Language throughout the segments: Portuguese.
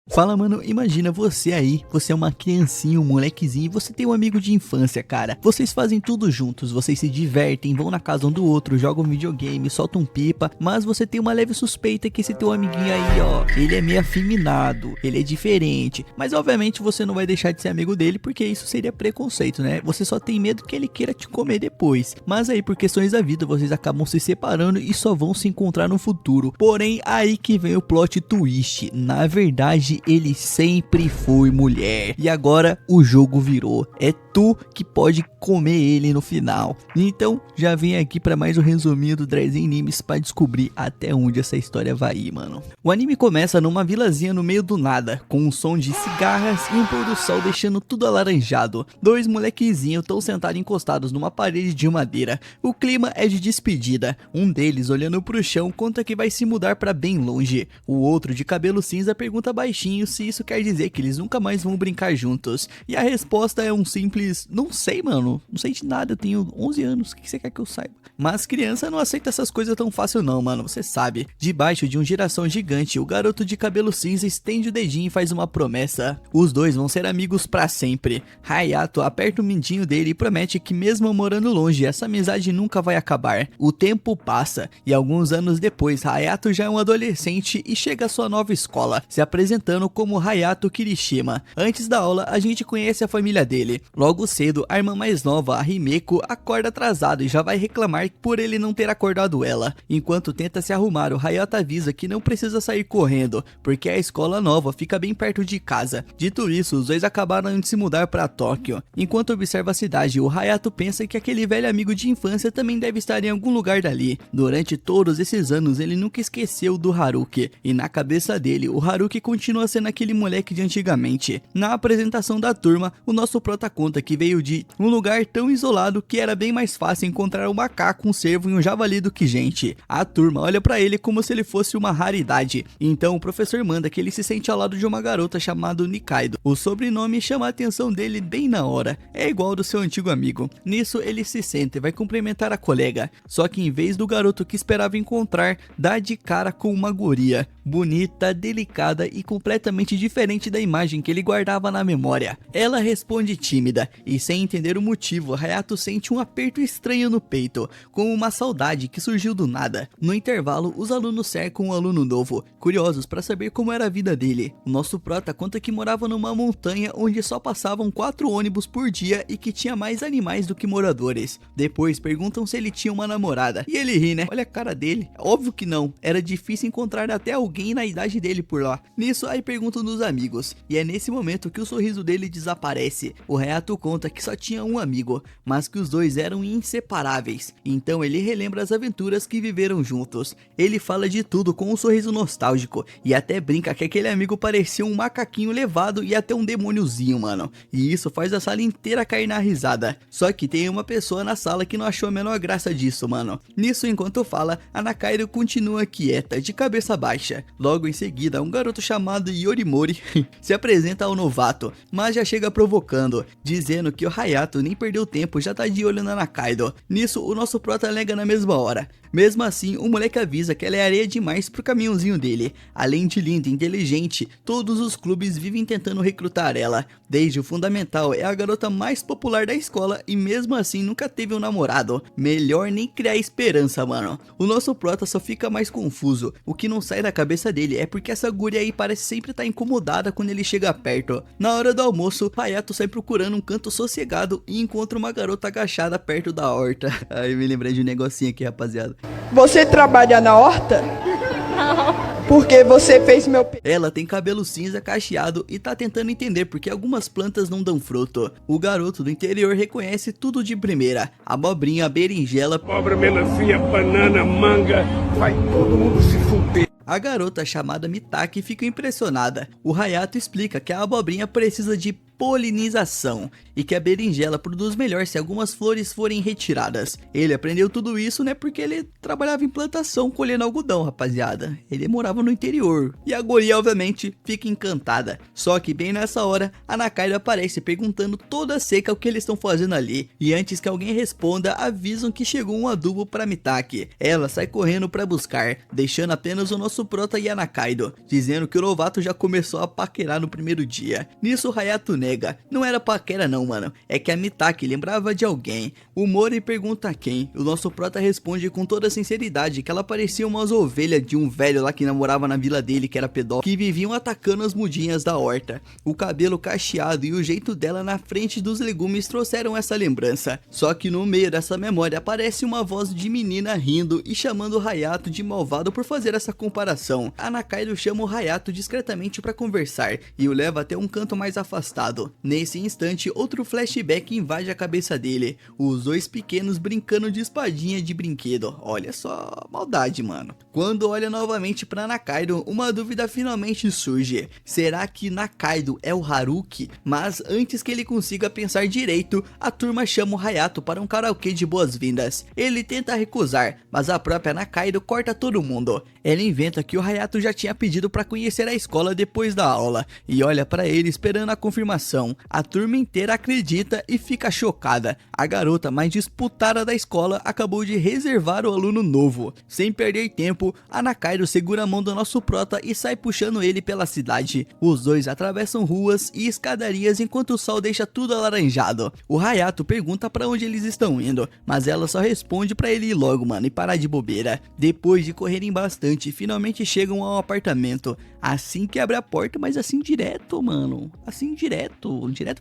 Fala, mano, imagina você aí, você é uma criancinha, um molequezinho e você tem um amigo de infância, cara. Vocês fazem tudo juntos, vocês se divertem, vão na casa um do outro, jogam videogame, soltam pipa, mas você tem uma leve suspeita que esse teu amiguinho aí, ó, ele é meio afeminado, ele é diferente. Mas obviamente você não vai deixar de ser amigo dele porque isso seria preconceito, né? Você só tem medo que ele queira te comer depois. Mas aí por questões da vida vocês acabam se separando e só vão se encontrar no futuro. Porém, aí que vem o plot twist. Na verdade, ele sempre foi mulher. E agora o jogo virou. É tu que pode comer ele no final. Então já vem aqui para mais um resuminho do Drazen Animes para descobrir até onde essa história vai ir, mano. O anime começa numa vilazinha no meio do nada, com um som de cigarras e um pôr do sol deixando tudo alaranjado. Dois molequezinhos estão sentados encostados numa parede de madeira. O clima é de despedida. Um deles, olhando pro chão, conta que vai se mudar para bem longe. O outro, de cabelo cinza, pergunta baixinho se isso quer dizer que eles nunca mais vão brincar juntos. E a resposta é um simples: não sei, mano, não sei de nada, eu tenho 11 anos, o que você quer que eu saiba? Mas criança não aceita essas coisas tão fácil não, mano, você sabe. Debaixo de um girassol gigante, o garoto de cabelo cinza estende o dedinho e faz uma promessa. Os dois vão ser amigos pra sempre. Hayato aperta o mindinho dele e promete que mesmo morando longe, essa amizade nunca vai acabar. O tempo passa, e alguns anos depois, Hayato já é um adolescente e chega à sua nova escola, se apresentando como Hayato Kirishima. Antes da aula, a gente conhece a família dele. Logo cedo, a irmã mais nova, a Himeko, acorda atrasado e já vai reclamar por ele não ter acordado ela. Enquanto tenta se arrumar, o Hayato avisa que não precisa sair correndo, porque a escola nova fica bem perto de casa. Dito isso, os dois acabaram de se mudar para Tóquio. Enquanto observa a cidade, o Hayato pensa que aquele velho amigo de infância também deve estar em algum lugar dali. Durante todos esses anos, ele nunca esqueceu do Haruki, e na cabeça dele, o Haruki continua sendo aquele moleque de antigamente. Na apresentação da turma, o nosso prota conta que veio de um lugar tão isolado que era bem mais fácil encontrar um macaco, um cervo e um javali do que gente. A turma olha pra ele como se ele fosse uma raridade. Então o professor manda que ele se sente ao lado de uma garota chamada Nikaido. O sobrenome chama a atenção dele bem na hora, é igual ao do seu antigo amigo. Nisso ele se senta e vai cumprimentar a colega, só que em vez do garoto que esperava encontrar, dá de cara com uma guria, bonita, delicada e completamente diferente da imagem que ele guardava na memória. Ela responde tímida, e sem entender o motivo, Hayato sente um aperto estranho no peito, como uma saudade que surgiu do nada. No intervalo, os alunos cercam um aluno novo, curiosos para saber como era a vida dele. O nosso prota conta que morava numa montanha onde só passavam 4 ônibus por dia e que tinha mais animais do que moradores. Depois perguntam se ele tinha uma namorada, e ele ri, né? Olha a cara dele, óbvio que não, era difícil encontrar até alguém na idade dele por lá. Nisso, aí perguntam dos amigos, e é nesse momento que o sorriso dele desaparece. O Hayato conta que só tinha um amigo, mas que os dois eram inseparáveis. Então ele relembra as aventuras que viveram juntos. Ele fala de tudo com um sorriso nostálgico, e até brinca que aquele amigo parecia um macaquinho levado e até um demôniozinho, mano. E isso faz a sala inteira cair na risada. Só que tem uma pessoa na sala que não achou a menor graça disso, mano. Nisso, enquanto fala, a Nakaido continua quieta, de cabeça baixa. Logo em seguida, um garoto chamado Yorimori se apresenta ao novato, mas já chega provocando, dizendo que o Hayato nem perdeu tempo, já tá de olho na Nakaido. Nisso, o nosso prota alega na mesma hora. Mesmo assim, o moleque avisa que ela é areia demais pro caminhãozinho dele. Além de linda e inteligente, todos os clubes vivem tentando recrutar ela. Desde o fundamental, é a garota mais popular da escola e mesmo assim nunca teve um namorado. Melhor nem criar esperança, mano. O nosso prota só fica mais confuso. O que não sai da cabeça dele é porque essa guria aí parece sempre estar incomodada quando ele chega perto. Na hora do almoço, Hayato sai procurando um canto sossegado e encontra uma garota agachada perto da horta. Aí me lembrei de um negocinho aqui, rapaziada. Você trabalha na horta? Não. Porque você fez meu... Ela tem cabelo cinza cacheado e tá tentando entender porque algumas plantas não dão fruto. O garoto do interior reconhece tudo de primeira: abobrinha, berinjela, Abra melancia, banana, manga, vai todo mundo se fuder. A garota chamada Mitaki fica impressionada. O Hayato explica que a abobrinha precisa de polinização e que a berinjela produz melhor se algumas flores forem retiradas. Ele aprendeu tudo isso, né, porque ele trabalhava em plantação colhendo algodão, rapaziada. Ele morava no interior. E a guria, obviamente, fica encantada. Só que bem nessa hora, a Nakaido aparece perguntando toda seca o que eles estão fazendo ali. E antes que alguém responda, avisam que chegou um adubo para Mitaki. Ela sai correndo para buscar, deixando apenas o nosso prota e a Nakaido, dizendo que o novato já começou a paquerar no primeiro dia. Nisso o Hayato nega. Não era paquera não, mano. É que a Mitaki lembrava de alguém. O Mori pergunta quem. O nosso prota responde com toda sinceridade que ela parecia umas ovelhas de um velho lá que namorava na vila dele, que era pedófilo, que viviam atacando as mudinhas da horta. O cabelo cacheado e o jeito dela na frente dos legumes trouxeram essa lembrança. Só que no meio dessa memória aparece uma voz de menina rindo e chamando o Hayato de malvado por fazer essa comparação. A Nakaido chama o Hayato discretamente para conversar e o leva até um canto mais afastado. Nesse instante, outro flashback invade a cabeça dele. Os dois pequenos brincando de espadinha de brinquedo. Olha só a maldade, mano. Quando olha novamente para Nakaido, uma dúvida finalmente surge. Será que Nakaido é o Haruki? Mas antes que ele consiga pensar direito, a turma chama o Hayato para um karaokê de boas-vindas. Ele tenta recusar, mas a própria Nakaido corta todo mundo. Ela inventa que o Hayato já tinha pedido para conhecer a escola depois da aula e olha para ele esperando a confirmação. A turma inteira acredita e fica chocada. A garota mais disputada da escola acabou de reservar o aluno novo. Sem perder tempo, a Nakaido segura a mão do nosso prota e sai puxando ele pela cidade. Os dois atravessam ruas e escadarias enquanto o sol deixa tudo alaranjado. O Hayato pergunta para onde eles estão indo, mas ela só responde para ele ir logo, mano, e parar de bobeira. Depois de correrem bastante, finalmente chegam ao apartamento. Assim que abre a porta, mas assim direto, mano. Assim direto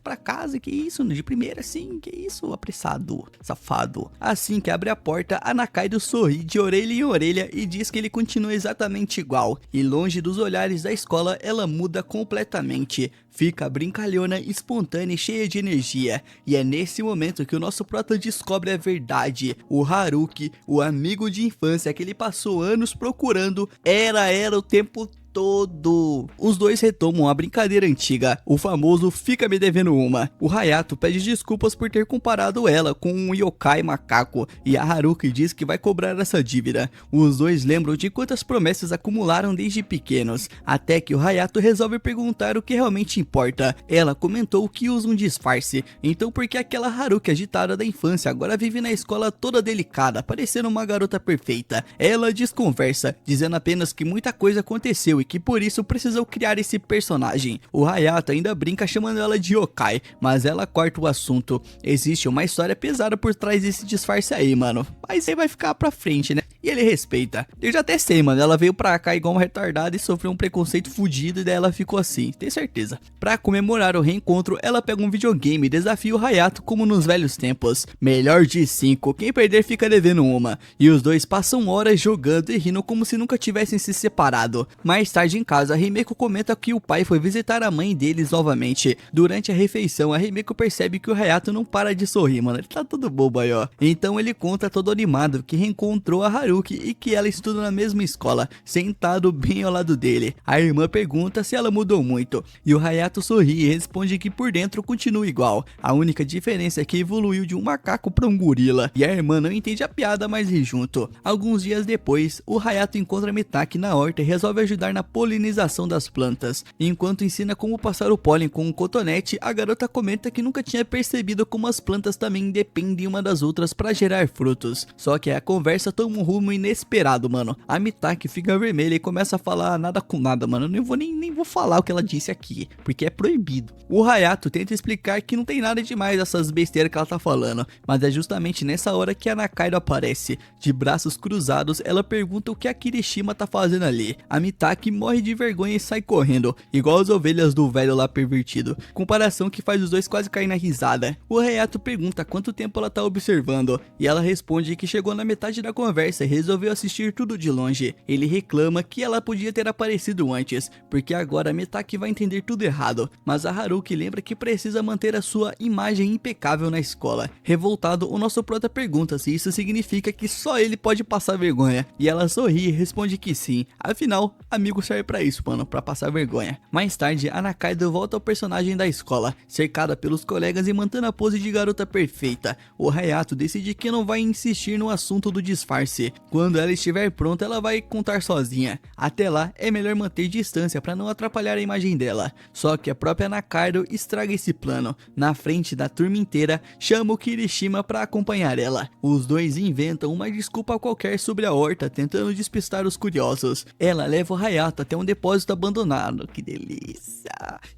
pra casa, que isso, de primeira assim, que isso, apressado, safado. Assim que abre a porta, a Nakaido sorri de orelha em orelha e diz que ele continua exatamente igual. E longe dos olhares da escola, ela muda completamente. Fica brincalhona, espontânea e cheia de energia. E é nesse momento que o nosso prota descobre a verdade. O Haruki, o amigo de infância que ele passou anos procurando, era o tempo todo. Os dois retomam a brincadeira antiga, o famoso fica me devendo uma. O Hayato pede desculpas por ter comparado ela com um yokai macaco e a Haruki diz que vai cobrar essa dívida. Os dois lembram de quantas promessas acumularam desde pequenos, até que o Hayato resolve perguntar o que realmente importa. Ela comentou que usa um disfarce, então por que aquela Haruki agitada da infância agora vive na escola toda delicada, parecendo uma garota perfeita? Ela desconversa, dizendo apenas que muita coisa aconteceu e que por isso precisou criar esse personagem. O Hayato ainda brinca chamando ela de yokai, mas ela corta o assunto. Existe uma história pesada por trás desse disfarce aí, mano, mas aí vai ficar pra frente, né? E ele respeita. Eu já até sei, mano, ela veio pra cá igual uma retardada e sofreu um preconceito fudido e daí ela ficou assim, tenho certeza. Pra comemorar o reencontro, ela pega um videogame e desafia o Hayato como nos velhos tempos. Melhor de 5, quem perder fica devendo uma. E os dois passam horas jogando e rindo como se nunca tivessem se separado. Mais tarde em casa, a Himeko comenta que o pai foi visitar a mãe deles novamente. Durante a refeição, a Himeko percebe que o Hayato não para de sorrir, mano, ele tá todo bobo aí, ó. Então ele conta todo animado que reencontrou a Haruki e que ela estuda na mesma escola, sentado bem ao lado dele. A irmã pergunta se ela mudou muito, e o Hayato sorri e responde que por dentro continua igual. A única diferença é que evoluiu de um macaco para um gorila, e a irmã não entende a piada, mas ri junto. Alguns dias depois, o Hayato encontra Mitaki na horta e resolve ajudar na polinização das plantas. Enquanto ensina como passar o pólen com um cotonete, a garota comenta que nunca tinha percebido como as plantas também dependem uma das outras para gerar frutos. Só que a conversa toma um rumo inesperado, mano. A Mitaki fica vermelha e começa a falar nada com nada, mano. Eu nem vou falar o que ela disse aqui, porque é proibido. O Hayato tenta explicar que não tem nada demais essas besteiras que ela tá falando, mas é justamente nessa hora que a Nakaido aparece. De braços cruzados, ela pergunta o que a Kirishima tá fazendo ali. A Mitaki morre de vergonha e sai correndo, igual as ovelhas do velho lá pervertido. Comparação que faz os dois quase cair na risada. O Hayato pergunta quanto tempo ela tá observando, e ela responde que chegou na metade da conversa e resolveu assistir tudo de longe. Ele reclama que ela podia ter aparecido antes, porque agora a Mitaki vai entender tudo errado, mas a Haruki lembra que precisa manter a sua imagem impecável na escola. Revoltado, o nosso prota pergunta se isso significa que só ele pode passar vergonha, e ela sorri e responde que sim, afinal, amigo mendigo serve pra isso, mano, pra passar vergonha. Mais tarde, a Nakaido volta ao personagem da escola, cercada pelos colegas e mantendo a pose de garota perfeita. O Hayato decide que não vai insistir no assunto do disfarce. Quando ela estiver pronta, ela vai contar sozinha. Até lá, é melhor manter distância pra não atrapalhar a imagem dela. Só que a própria Nakaido estraga esse plano. Na frente da turma inteira, chama o Kirishima pra acompanhar ela. Os dois inventam uma desculpa qualquer sobre a horta, tentando despistar os curiosos. Ela leva o Hayato até um depósito abandonado, que delícia,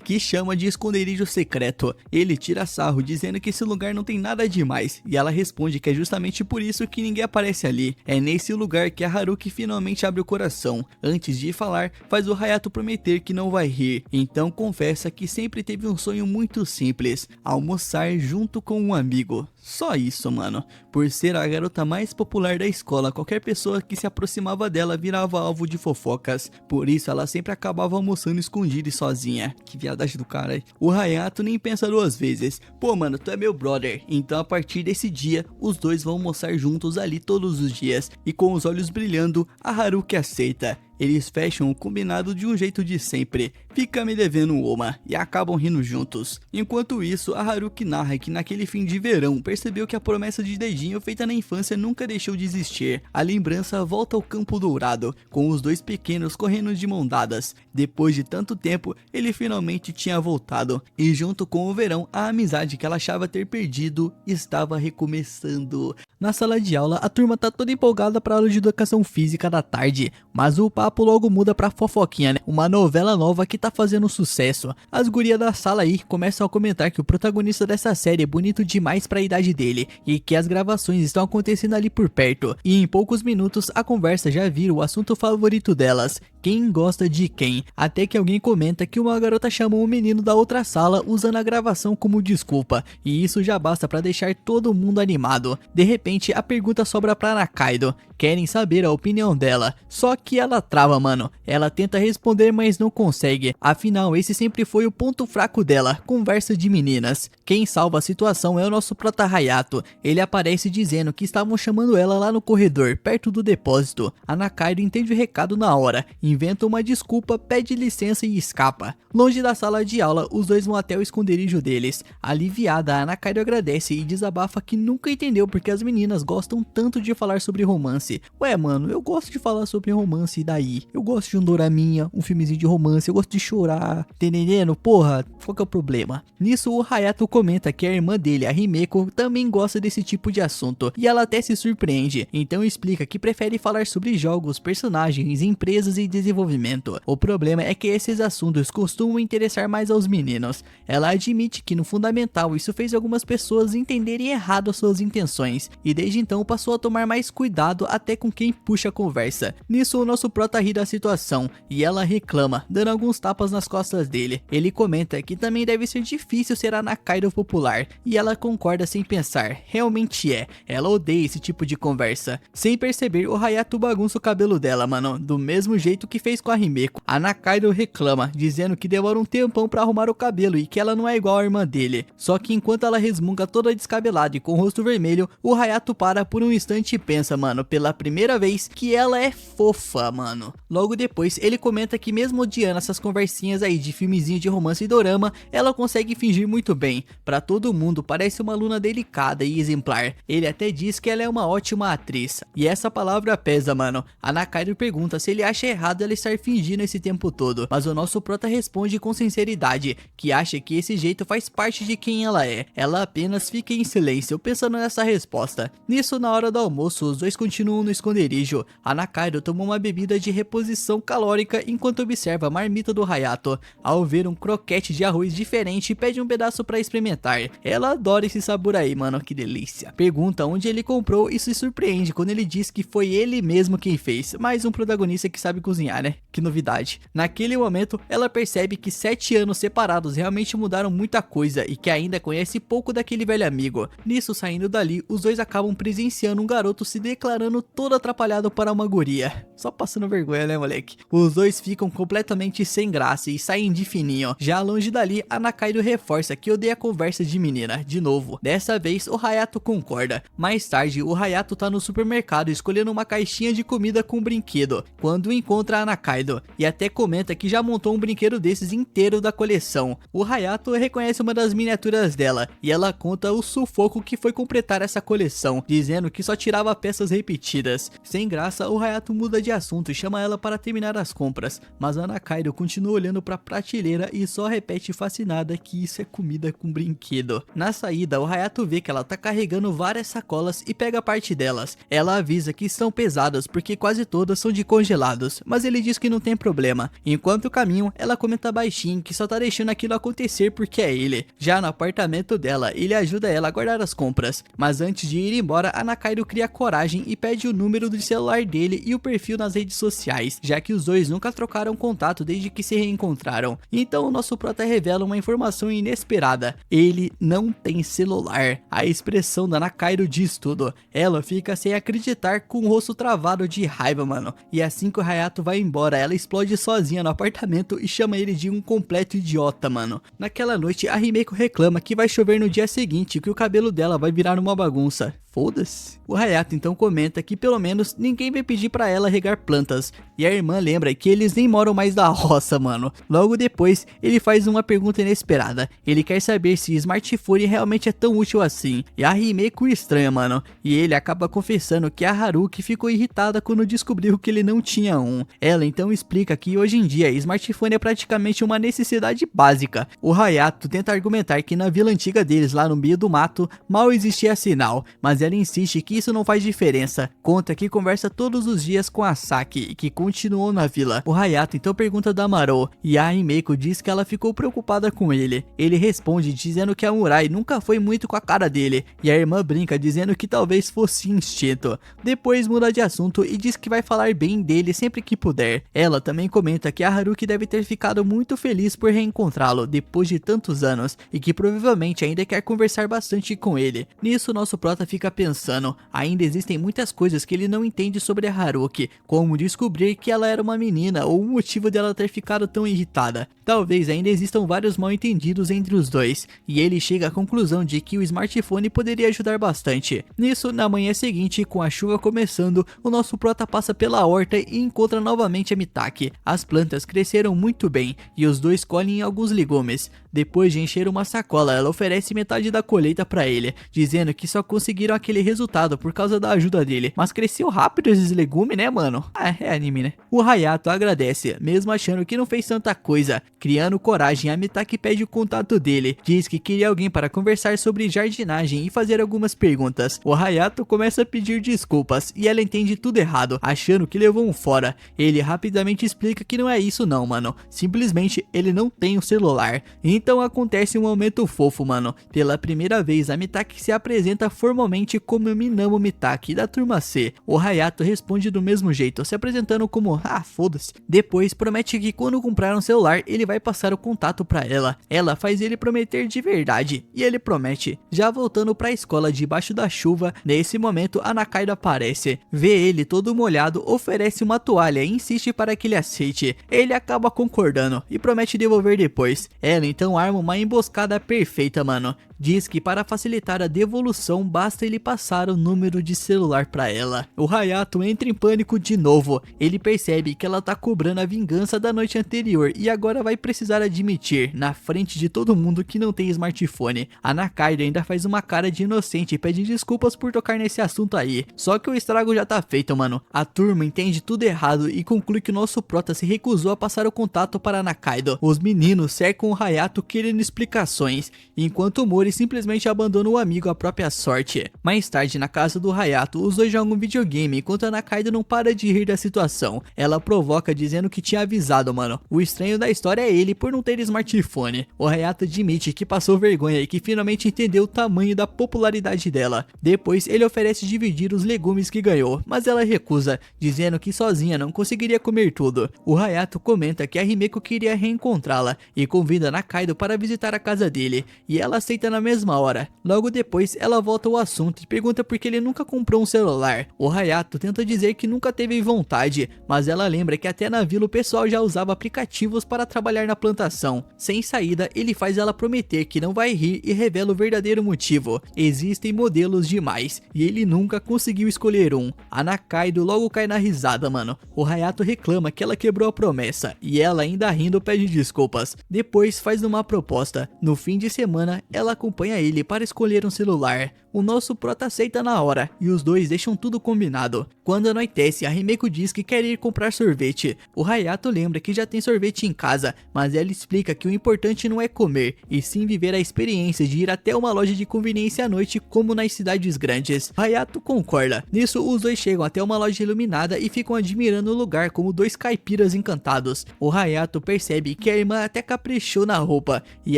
que chama de esconderijo secreto. Ele tira sarro dizendo que esse lugar não tem nada demais, e ela responde que é justamente por isso que ninguém aparece ali. É nesse lugar que a Haruki finalmente abre o coração. Antes de falar, faz o Hayato prometer que não vai rir, então confessa que sempre teve um sonho muito simples: almoçar junto com um amigo. Só isso, mano. Por ser a garota mais popular da escola, qualquer pessoa que se aproximava dela virava alvo de fofocas. Por isso ela sempre acabava almoçando escondida e sozinha. Que viadagem do cara aí. O Hayato nem pensa duas vezes. Pô, mano, tu é meu brother. Então a partir desse dia, os dois vão almoçar juntos ali todos os dias. E com os olhos brilhando, a Haruki aceita. Eles fecham o combinado de um jeito de sempre: fica me devendo um Oma, e acabam rindo juntos. Enquanto isso, a Haruki narra que naquele fim de verão percebeu que a promessa de dedinho feita na infância nunca deixou de existir. A lembrança volta ao Campo Dourado, com os dois pequenos correndo de mão dadas. Depois de tanto tempo, ele finalmente tinha voltado, e junto com o verão, a amizade que ela achava ter perdido estava recomeçando. Na sala de aula, a turma tá toda empolgada para a aula de educação física da tarde, mas o papo logo muda pra fofoquinha, né? Uma novela nova que tá fazendo sucesso. As gurias da sala aí começam a comentar que o protagonista dessa série é bonito demais pra idade dele, e que as gravações estão acontecendo ali por perto. E em poucos minutos a conversa já vira o assunto favorito delas: quem gosta de quem. Até que alguém comenta que uma garota chamou um menino da outra sala usando a gravação como desculpa, e isso já basta pra deixar todo mundo animado. De repente a pergunta sobra pra Nakaido. Querem saber a opinião dela, só que ela trava, mano. Ela tenta responder, mas não consegue. Afinal, esse sempre foi o ponto fraco dela: conversa de meninas. Quem salva a situação é o nosso prota Hayato. Ele aparece dizendo que estavam chamando ela lá no corredor, perto do depósito. A Nakaido entende o recado na hora, inventa uma desculpa, pede licença e escapa. Longe da sala de aula, os dois vão até o esconderijo deles. Aliviada, a Nakaido agradece e desabafa que nunca entendeu porque as meninas gostam tanto de falar sobre romance. Ué, mano, eu gosto de falar sobre romance, e daí? Eu gosto de um doraminha, um filmezinho de romance, eu gosto de chorar, tá entendendo? Porra, qual que é o problema? Nisso, o Hayato comenta que a irmã dele, a Himeko, também gosta desse tipo de assunto, e ela até se surpreende. Então explica que prefere falar sobre jogos, personagens, empresas e desenvolvimento. O problema é que esses assuntos costumam interessar mais aos meninos. Ela admite que no fundamental isso fez algumas pessoas entenderem errado as suas intenções, e desde então passou a tomar mais cuidado até com quem puxa a conversa. Nisso, o nosso prota ri da situação, e ela reclama, dando alguns tapas nas costas dele. Ele comenta que também deve ser difícil ser a Nakaido popular, e ela concorda sem pensar. Realmente é, ela odeia esse tipo de conversa. Sem perceber, o Hayato bagunça o cabelo dela, mano, do mesmo jeito que fez com a Himeko. A Nakaido reclama, dizendo que demora um tempão pra arrumar o cabelo e que ela não é igual a irmã dele. Só que enquanto ela resmunga toda descabelada e com o rosto vermelho, o Hayato para por um instante e pensa, mano, pela primeira vez, que ela é fofa, mano. Logo depois, ele comenta que mesmo odiando essas conversinhas aí de filmezinho de romance e dorama, ela consegue fingir muito bem. Pra todo mundo, parece uma aluna delicada e exemplar. Ele até diz que ela é uma ótima atriz. E essa palavra pesa, mano. A Nakaido pergunta se ele acha errado ela estar fingindo esse tempo todo, mas o nosso prota responde com sinceridade, que acha que esse jeito faz parte de quem ela é. Ela apenas fica em silêncio, pensando nessa resposta. Nisso, na hora do almoço, os dois continuam no esconderijo. A Nakaido toma uma bebida de reposição calórica enquanto observa a marmita do Hayato. Ao ver um croquete de arroz diferente, pede um pedaço pra experimentar. Ela adora esse sabor aí, mano, que delícia. Pergunta onde ele comprou e se surpreende quando ele diz que foi ele mesmo quem fez. Mais um protagonista que sabe cozinhar, né? Que novidade. Naquele momento, ela percebe que 7 anos separados realmente mudaram muita coisa e que ainda conhece pouco daquele velho amigo. Nisso, saindo dali, os dois acabam presenciando um garoto se declarando todo atrapalhado para uma guria. Só passando vergonha, né, moleque? Os dois ficam completamente sem graça e saem de fininho. Já longe dali, a Nakaido reforça que odeia conversa de menina, de novo. Dessa vez, o Hayato concorda. Mais tarde, o Hayato tá no supermercado escolhendo uma caixinha de comida com um brinquedo, quando encontra para a Nakaido e até comenta que já montou um brinquedo desses inteiro da coleção. O Hayato reconhece uma das miniaturas dela e ela conta o sufoco que foi completar essa coleção, dizendo que só tirava peças repetidas. Sem graça, o Hayato muda de assunto e chama ela para terminar as compras, mas a Nakaido continua olhando para a prateleira e só repete fascinada que isso é comida com brinquedo. Na saída, o Hayato vê que ela tá carregando várias sacolas e pega parte delas. Ela avisa que são pesadas porque quase todas são de congelados, mas ele diz que não tem problema. Enquanto caminham, ela comenta baixinho que só tá deixando aquilo acontecer porque é ele. Já no apartamento dela, ele ajuda ela a guardar as compras, mas antes de ir embora, a Nakaido cria coragem e pede o número do celular dele e o perfil nas redes sociais, já que os dois nunca trocaram contato desde que se reencontraram. Então o nosso prota revela uma informação inesperada: ele não tem celular. A expressão da Nakaido diz tudo. Ela fica sem acreditar, com o rosto travado de raiva, mano. E assim que o Hayato vai embora, ela explode sozinha no apartamento e chama ele de um completo idiota, mano. Naquela noite, a Himeko reclama que vai chover no dia seguinte e que o cabelo dela vai virar uma bagunça. Foda-se. O Hayato então comenta que pelo menos ninguém vai pedir pra ela regar plantas, e a irmã lembra que eles nem moram mais na roça, mano. Logo depois, ele faz uma pergunta inesperada. Ele quer saber se smartphone realmente é tão útil assim, e a Himeko estranha, mano, e ele acaba confessando que a Haruki ficou irritada quando descobriu que ele não tinha um. Ela então explica que hoje em dia smartphone é praticamente uma necessidade básica. O Hayato tenta argumentar que na vila antiga deles, lá no meio do mato, mal existia sinal, mas ela insiste que isso não faz diferença. Conta que conversa todos os dias com a Saki e que continuou na vila. O Hayato então pergunta da Marou e a Himeko diz que ela ficou preocupada com ele. Ele responde dizendo que a Murai nunca foi muito com a cara dele, e a irmã brinca dizendo que talvez fosse instinto. Depois muda de assunto e diz que vai falar bem dele sempre que puder. Ela também comenta que a Haruki deve ter ficado muito feliz por reencontrá-lo depois de tantos anos e que provavelmente ainda quer conversar bastante com ele. Nisso nosso prota fica pensando, ainda existem muitas coisas que ele não entende sobre a Haruki, como descobrir que ela era uma menina ou o motivo dela ter ficado tão irritada. Talvez ainda existam vários mal entendidos entre os dois, e ele chega à conclusão de que o smartphone poderia ajudar bastante. Nisso, na manhã seguinte, com a chuva começando, o nosso prota passa pela horta e encontra novamente a Mitaki. As plantas cresceram muito bem, e os dois colhem alguns legumes. Depois de encher uma sacola, ela oferece metade da colheita para ele, dizendo que só conseguiram aquele resultado por causa da ajuda dele. Mas cresceu rápido esses legumes, né, mano? Ah, é anime, né? O Hayato agradece, mesmo achando que não fez tanta coisa. Criando coragem, a Mitaki pede o contato dele. Diz que queria alguém para conversar sobre jardinagem e fazer algumas perguntas. O Hayato começa a pedir desculpas e ela entende tudo errado, achando que levou um fora. Ele rapidamente explica que não é isso não, mano. Simplesmente ele não tem o celular. Então acontece um momento fofo, mano. Pela primeira vez, a Mitaki se apresenta formalmente como Minamo Mitaki, da turma C. O Hayato responde do mesmo jeito, se apresentando como foda-se. Depois promete que quando comprar um celular, ele vai passar o contato pra ela. Ela faz ele prometer de verdade, e ele promete. Já voltando pra escola debaixo da chuva, nesse momento a Nakaido aparece. Vê ele todo molhado, oferece uma toalha e insiste para que ele aceite. Ele acaba concordando e promete devolver depois. Ela então arma uma emboscada perfeita, mano. Diz que para facilitar a devolução basta ele passar o número de celular pra ela. O Hayato entra em pânico de novo. Ele percebe que ela tá cobrando a vingança da noite anterior e agora vai precisar admitir, na frente de todo mundo, que não tem smartphone. A Nakaido ainda faz uma cara de inocente e pede desculpas por tocar nesse assunto aí. Só que o estrago já tá feito, mano. A turma entende tudo errado e conclui que o nosso prota se recusou a passar o contato para a Nakaido. Os meninos cercam o Hayato querendo explicações, enquanto o Mori simplesmente abandona o amigo à própria sorte. Mais tarde, na casa do Hayato, os dois jogam videogame enquanto a Nakaido não para de rir da situação. Ela provoca dizendo que tinha avisado, mano. O estranho da história é ele por não ter smartphone. O Hayato admite que passou vergonha e que finalmente entendeu o tamanho da popularidade dela. Depois, ele oferece dividir os legumes que ganhou, mas ela recusa, dizendo que sozinha não conseguiria comer tudo. O Hayato comenta que a Himeko queria reencontrá-la e convida a Nakaido para visitar a casa dele, e ela aceita na mesma hora. Logo depois, ela volta ao assunto Hayato e pergunta por que ele nunca comprou um celular. O Hayato tenta dizer que nunca teve vontade, mas ela lembra que até na vila o pessoal já usava aplicativos para trabalhar na plantação. Sem saída, ele faz ela prometer que não vai rir e revela o verdadeiro motivo. Existem modelos demais e ele nunca conseguiu escolher um. A Nakaido logo cai na risada, mano. O Hayato reclama que ela quebrou a promessa e ela, ainda rindo, pede desculpas. Depois faz uma proposta. No fim de semana, ela acompanha ele para escolher um celular. O nosso prota aceita na hora e os dois deixam tudo combinado. Quando anoitece, a Himeko diz que quer ir comprar sorvete. O Hayato lembra que já tem sorvete em casa, mas ela explica que o importante não é comer, e sim viver a experiência de ir até uma loja de conveniência à noite como nas cidades grandes. Hayato concorda. Nisso, os dois chegam até uma loja iluminada e ficam admirando o lugar como dois caipiras encantados. O Hayato percebe que a irmã até caprichou na roupa, e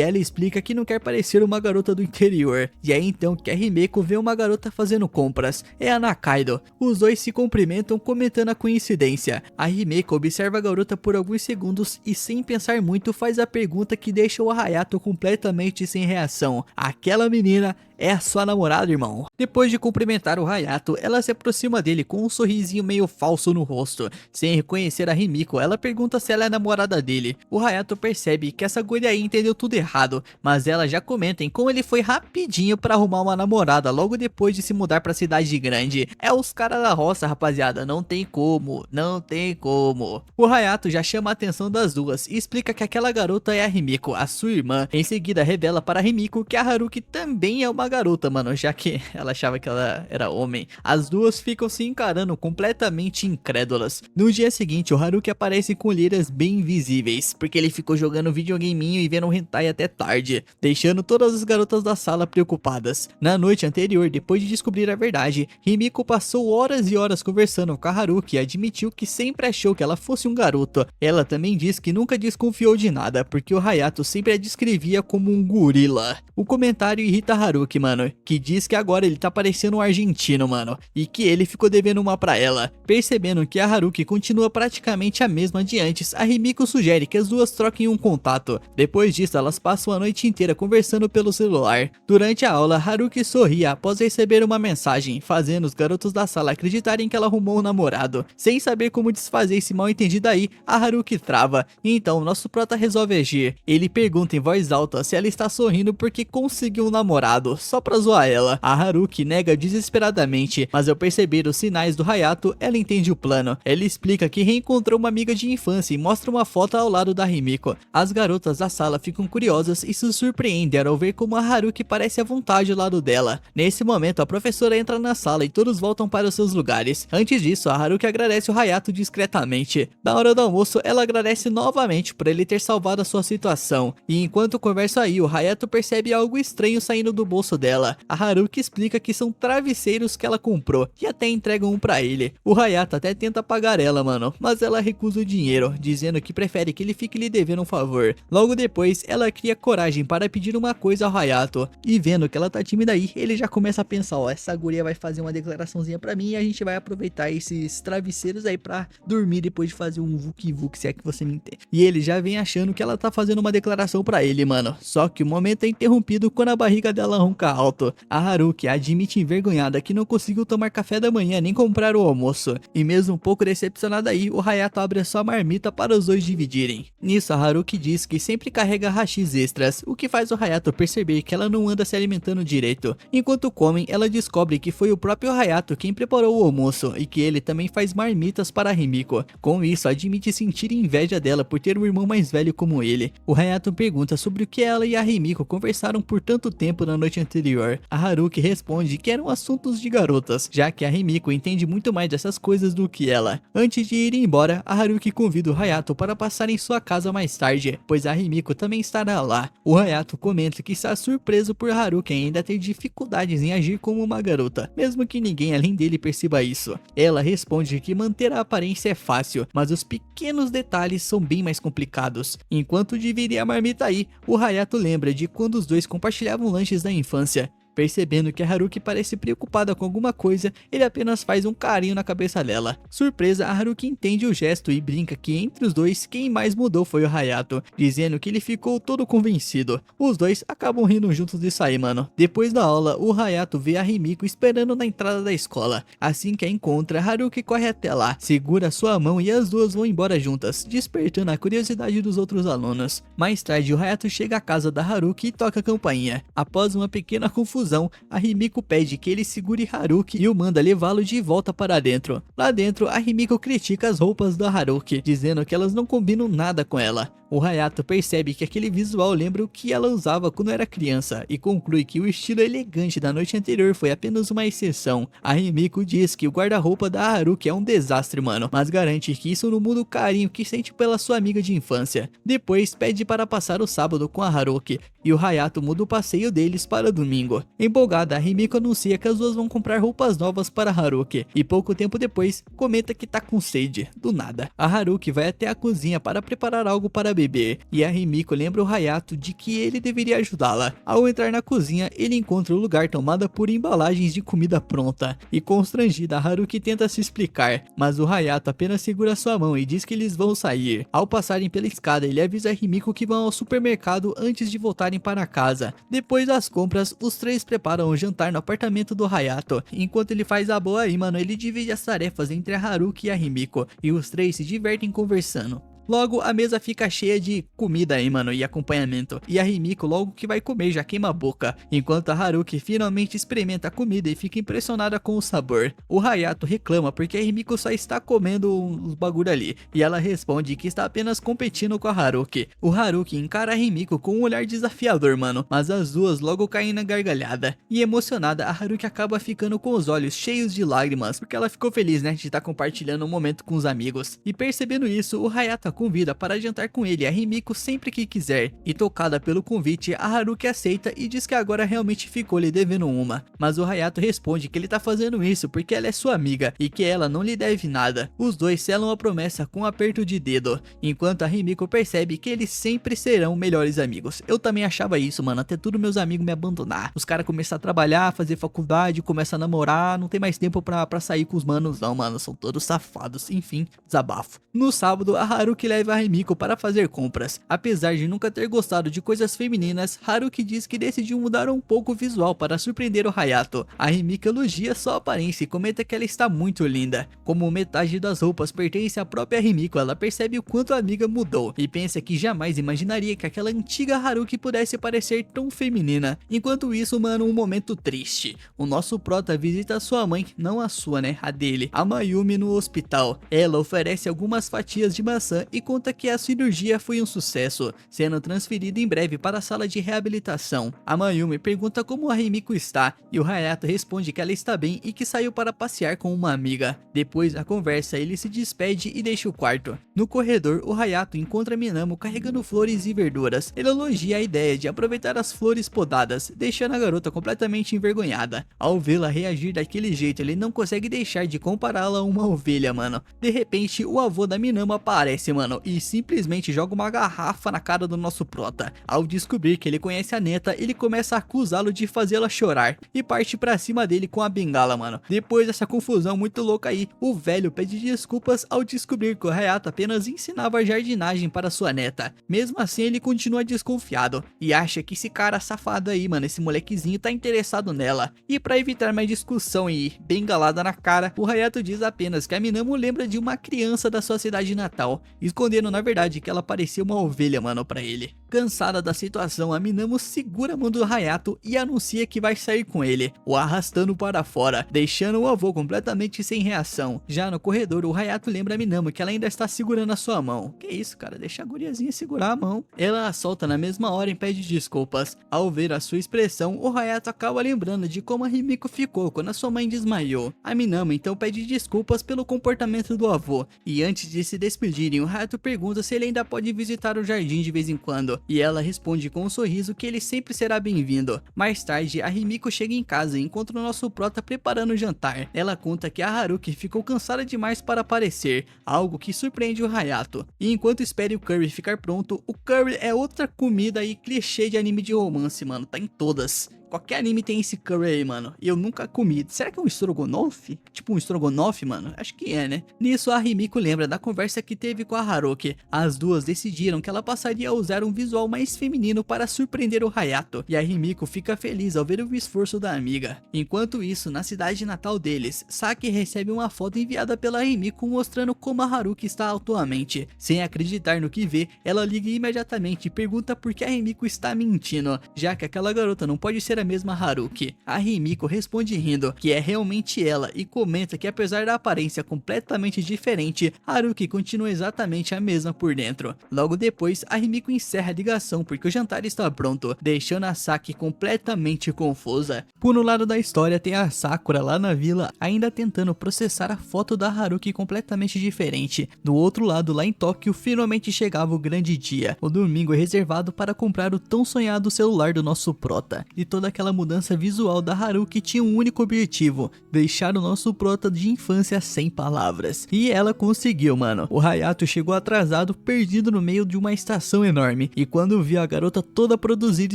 ela explica que não quer parecer uma garota do interior. E é então que a Himeko vê uma garota fazendo compras. É a Nakaido. Os dois se cumprimentam comentando a coincidência. A Himeko observa a garota por alguns segundos e, sem pensar muito, faz a pergunta que deixa o Hayato completamente sem reação. Aquela menina é a sua namorada, irmão? Depois de cumprimentar o Hayato, ela se aproxima dele com um sorrisinho meio falso no rosto. Sem reconhecer a Himeko, ela pergunta se ela é namorada dele. O Hayato percebe que essa guria aí entendeu tudo errado, mas ela já comenta em como ele foi rapidinho pra arrumar uma namorada logo depois de se mudar pra cidade grande. É os caras da roça, rapaziada, não tem como, não tem como. O Hayato já chama a atenção das duas e explica que aquela garota é a Himeko, a sua irmã. Em seguida revela para a Himeko que a Haruki também é uma garota, mano, já que ela achava que ela era homem. As duas ficam se encarando completamente incrédulas. No dia seguinte, o Haruki aparece com olheiras bem visíveis, porque ele ficou jogando videogameinho e vendo um hentai até tarde, deixando todas as garotas da sala preocupadas. Na noite anterior, depois de descobrir a verdade, Himeko passou horas e horas conversando com a Haruki e admitiu que sempre achou que ela fosse um garoto. Ela também diz que nunca desconfiou de nada, porque o Hayato sempre a descrevia como um gorila. O comentário irrita a Haruki, mano, que diz que agora ele tá parecendo um argentino, mano, e que ele ficou devendo uma pra ela. Percebendo que a Haruki continua praticamente a mesma de antes, a Himeko sugere que as duas troquem um contato. Depois disso, elas passam a noite inteira conversando pelo celular. Durante a aula, Haruki sorri após receber uma mensagem, fazendo os garotos da sala acreditarem que ela arrumou um namorado. Sem saber como desfazer esse mal entendido aí, a Haruki trava. Então, nosso prota resolve agir. Ele pergunta em voz alta se ela está sorrindo porque conseguiu um namorado, só pra zoar ela. A Haruki nega desesperadamente, mas ao perceber os sinais do Hayato, ela entende o plano. Ela explica que reencontrou uma amiga de infância e mostra uma foto ao lado da Himeko. As garotas da sala ficam curiosas e se surpreendem ao ver como a Haruki parece à vontade ao lado dela. Nesse momento, a professora entra na sala e todos voltam para os seus lugares. Antes disso, a Haruki agradece o Hayato discretamente. Na hora do almoço, ela agradece novamente por ele ter salvado a sua situação. E enquanto conversa aí, o Hayato percebe algo estranho saindo do bolso dela. A Haruki explica que são travesseiros que ela comprou e até entregam um pra ele. O Hayato até tenta pagar ela, mano, mas ela recusa o dinheiro, dizendo que prefere que ele fique lhe devendo um favor. Logo depois, ela cria coragem para pedir uma coisa ao Hayato. E vendo que ela tá tímida aí, ele já começa a pensar, ó, essa guria vai fazer uma declaraçãozinha pra mim e a gente vai aproveitar esses travesseiros aí pra dormir depois de fazer um vuk-vuk, se é que você me entende. E ele já vem achando que ela tá fazendo uma declaração pra ele, mano. Só que o momento é interrompido quando a barriga dela ronca alto. A Haruki admite envergonhada que não conseguiu tomar café da manhã nem comprar o almoço. E mesmo um pouco decepcionada aí, o Hayato abre a sua marmita para os dois dividirem. Nisso, a Haruki diz que sempre carrega hashis extras, o que faz o Hayato perceber que ela não anda se alimentando direito. Enquanto comem, ela descobre que foi o próprio Hayato quem preparou o almoço e que ele também faz marmitas para a Himeko. Com isso, admite sentir inveja dela por ter um irmão mais velho como ele. O Hayato pergunta sobre o que ela e a Himeko conversaram por tanto tempo na noite anterior. A Haruki responde que eram assuntos de garotas, já que a Himeko entende muito mais dessas coisas do que ela. Antes de ir embora, a Haruki convida o Hayato para passar em sua casa mais tarde, pois a Himeko também estará lá. O Hayato comenta que está surpreso por Haruki ainda ter dificuldades em agir como uma garota, mesmo que ninguém além dele perceba isso. Ela responde que manter a aparência é fácil, mas os pequenos detalhes são bem mais complicados. Enquanto dividem a marmita aí, o Hayato lembra de quando os dois compartilhavam lanches da infância. Percebendo que a Haruki parece preocupada com alguma coisa, ele apenas faz um carinho na cabeça dela. Surpresa, a Haruki entende o gesto e brinca que entre os dois, quem mais mudou foi o Hayato, dizendo que ele ficou todo convencido. Os dois acabam rindo juntos disso aí, mano. Depois da aula, o Hayato vê a Himiko esperando na entrada da escola. Assim que a encontra, Haruki corre até lá, segura sua mão e as duas vão embora juntas, despertando a curiosidade dos outros alunos. Mais tarde, o Hayato chega à casa da Haruki e toca a campainha. Após uma pequena confusão, a Himiko pede que ele segure Haruki e o manda levá-lo de volta para dentro. Lá dentro, a Himiko critica as roupas da Haruki, dizendo que elas não combinam nada com ela. O Hayato percebe que aquele visual lembra o que ela usava quando era criança e conclui que o estilo elegante da noite anterior foi apenas uma exceção. A Himiko diz que o guarda-roupa da Haruki é um desastre, mano, mas garante que isso não muda o carinho que sente pela sua amiga de infância. Depois pede para passar o sábado com a Haruki e o Hayato muda o passeio deles para domingo. Empolgada, a Himiko anuncia que as duas vão comprar roupas novas para Haruki e pouco tempo depois comenta que tá com sede, do nada. A Haruki vai até a cozinha para preparar algo para beber e a Himiko lembra o Hayato de que ele deveria ajudá-la. Ao entrar na cozinha, ele encontra o lugar tomado por embalagens de comida pronta e constrangida, a Haruki tenta se explicar, mas o Hayato apenas segura sua mão e diz que eles vão sair. Ao passarem pela escada, ele avisa a Himiko que vão ao supermercado antes de voltarem para casa. Depois das compras, os três preparam o jantar no apartamento do Hayato. Enquanto ele faz a boa aí, mano, ele divide as tarefas entre a Haruki e a Himiko e os três se divertem conversando. Logo, a mesa fica cheia de comida aí, mano, e acompanhamento. E a Himiko logo que vai comer já queima a boca, enquanto a Haruki finalmente experimenta a comida e fica impressionada com o sabor. O Hayato reclama porque a Himiko só está comendo uns bagulho ali, e ela responde que está apenas competindo com a Haruki. O Haruki encara a Himiko com um olhar desafiador, mano, mas as duas logo caem na gargalhada. E emocionada, a Haruki acaba ficando com os olhos cheios de lágrimas, porque ela ficou feliz, né, de estar compartilhando um momento com os amigos. E percebendo isso, o Hayato convida para jantar com ele a Himiko sempre que quiser, e tocada pelo convite, a Haruki aceita e diz que agora realmente ficou lhe devendo uma, mas o Hayato responde que ele tá fazendo isso porque ela é sua amiga e que ela não lhe deve nada. Os dois selam a promessa com um aperto de dedo, enquanto a Himiko percebe que eles sempre serão melhores amigos. Eu também achava isso, mano, até tudo meus amigos me abandonar, os caras começam a trabalhar, fazer faculdade, começam a namorar, não tem mais tempo pra sair com os manos não, mano, são todos safados, enfim, desabafo. No sábado, a Haruki leva a Himiko para fazer compras. Apesar de nunca ter gostado de coisas femininas, Haruki diz que decidiu mudar um pouco o visual para surpreender o Hayato. A Himiko elogia sua aparência e comenta que ela está muito linda. Como metade das roupas pertence à própria Himiko, ela percebe o quanto a amiga mudou e pensa que jamais imaginaria que aquela antiga Haruki pudesse parecer tão feminina. Enquanto isso, mano, um momento triste. O nosso prota visita a sua mãe, não a sua, né, a dele, a Mayumi, no hospital. Ela oferece algumas fatias de maçã e conta que a cirurgia foi um sucesso, sendo transferida em breve para a sala de reabilitação. A Mayumi pergunta como a Himiko está e o Hayato responde que ela está bem e que saiu para passear com uma amiga. Depois da conversa, ele se despede e deixa o quarto. No corredor, o Hayato encontra Minamo carregando flores e verduras. Ele elogia a ideia de aproveitar as flores podadas, deixando a garota completamente envergonhada. Ao vê-la reagir daquele jeito, ele não consegue deixar de compará-la a uma ovelha, mano. De repente, o avô da Minamo aparece, mano, e simplesmente joga uma garrafa na cara do nosso prota. Ao descobrir que ele conhece a neta, ele começa a acusá-lo de fazê-la chorar e parte pra cima dele com a bengala, mano. Depois dessa confusão muito louca aí, o velho pede desculpas ao descobrir que o Hayato apenas ensinava jardinagem para sua neta. Mesmo assim, ele continua desconfiado e acha que esse cara safado aí, mano, esse molequezinho tá interessado nela. E pra evitar mais discussão e bengalada na cara, o Hayato diz apenas que a Minamo lembra de uma criança da sua cidade natal, escondendo na verdade que ela parecia uma ovelha, mano, pra ele. Cansada da situação, a Minamo segura a mão do Hayato e anuncia que vai sair com ele, o arrastando para fora, deixando o avô completamente sem reação. Já no corredor, o Hayato lembra a Minamo que ela ainda está segurando a sua mão. Que isso, cara, deixa a guriazinha segurar a mão. Ela a solta na mesma hora e pede desculpas. Ao ver a sua expressão, o Hayato acaba lembrando de como a Himiko ficou quando a sua mãe desmaiou. A Minamo então pede desculpas pelo comportamento do avô, e antes de se despedirem, o Hayato pergunta se ele ainda pode visitar o jardim de vez em quando, e ela responde com um sorriso que ele sempre será bem-vindo. Mais tarde, a Himiko chega em casa e encontra o nosso prota preparando o jantar. Ela conta que a Haruki ficou cansada demais para aparecer, algo que surpreende o Hayato. E enquanto espera o curry ficar pronto, o curry é outra comida e clichê de anime de romance, mano, tá em todas. Qualquer anime tem esse curry aí, mano. E eu nunca comi. Será que é um estrogonofe? Tipo um estrogonofe, mano? Acho que é, né? Nisso, a Himiko lembra da conversa que teve com a Haruki. As duas decidiram que ela passaria a usar um visual mais feminino para surpreender o Hayato. E a Himiko fica feliz ao ver o esforço da amiga. Enquanto isso, na cidade natal deles, Saki recebe uma foto enviada pela Himiko mostrando como a Haruki está atualmente. Sem acreditar no que vê, ela liga imediatamente e pergunta por que a Himiko está mentindo, já que aquela garota não pode ser a mesma Haruki. A Himiko responde rindo que é realmente ela e comenta que apesar da aparência completamente diferente, Haruki continua exatamente a mesma por dentro. Logo depois, a Himiko encerra a ligação porque o jantar está pronto, deixando a Saki completamente confusa. Por um lado da história tem a Sakura lá na vila ainda tentando processar a foto da Haruki completamente diferente. Do outro lado, lá em Tóquio, finalmente chegava o grande dia. O domingo é reservado para comprar o tão sonhado celular do nosso prota. E toda aquela mudança visual da Haruki tinha um único objetivo: deixar o nosso prota de infância sem palavras. E ela conseguiu, mano. O Hayato chegou atrasado, perdido no meio de uma estação enorme. E quando viu a garota toda produzida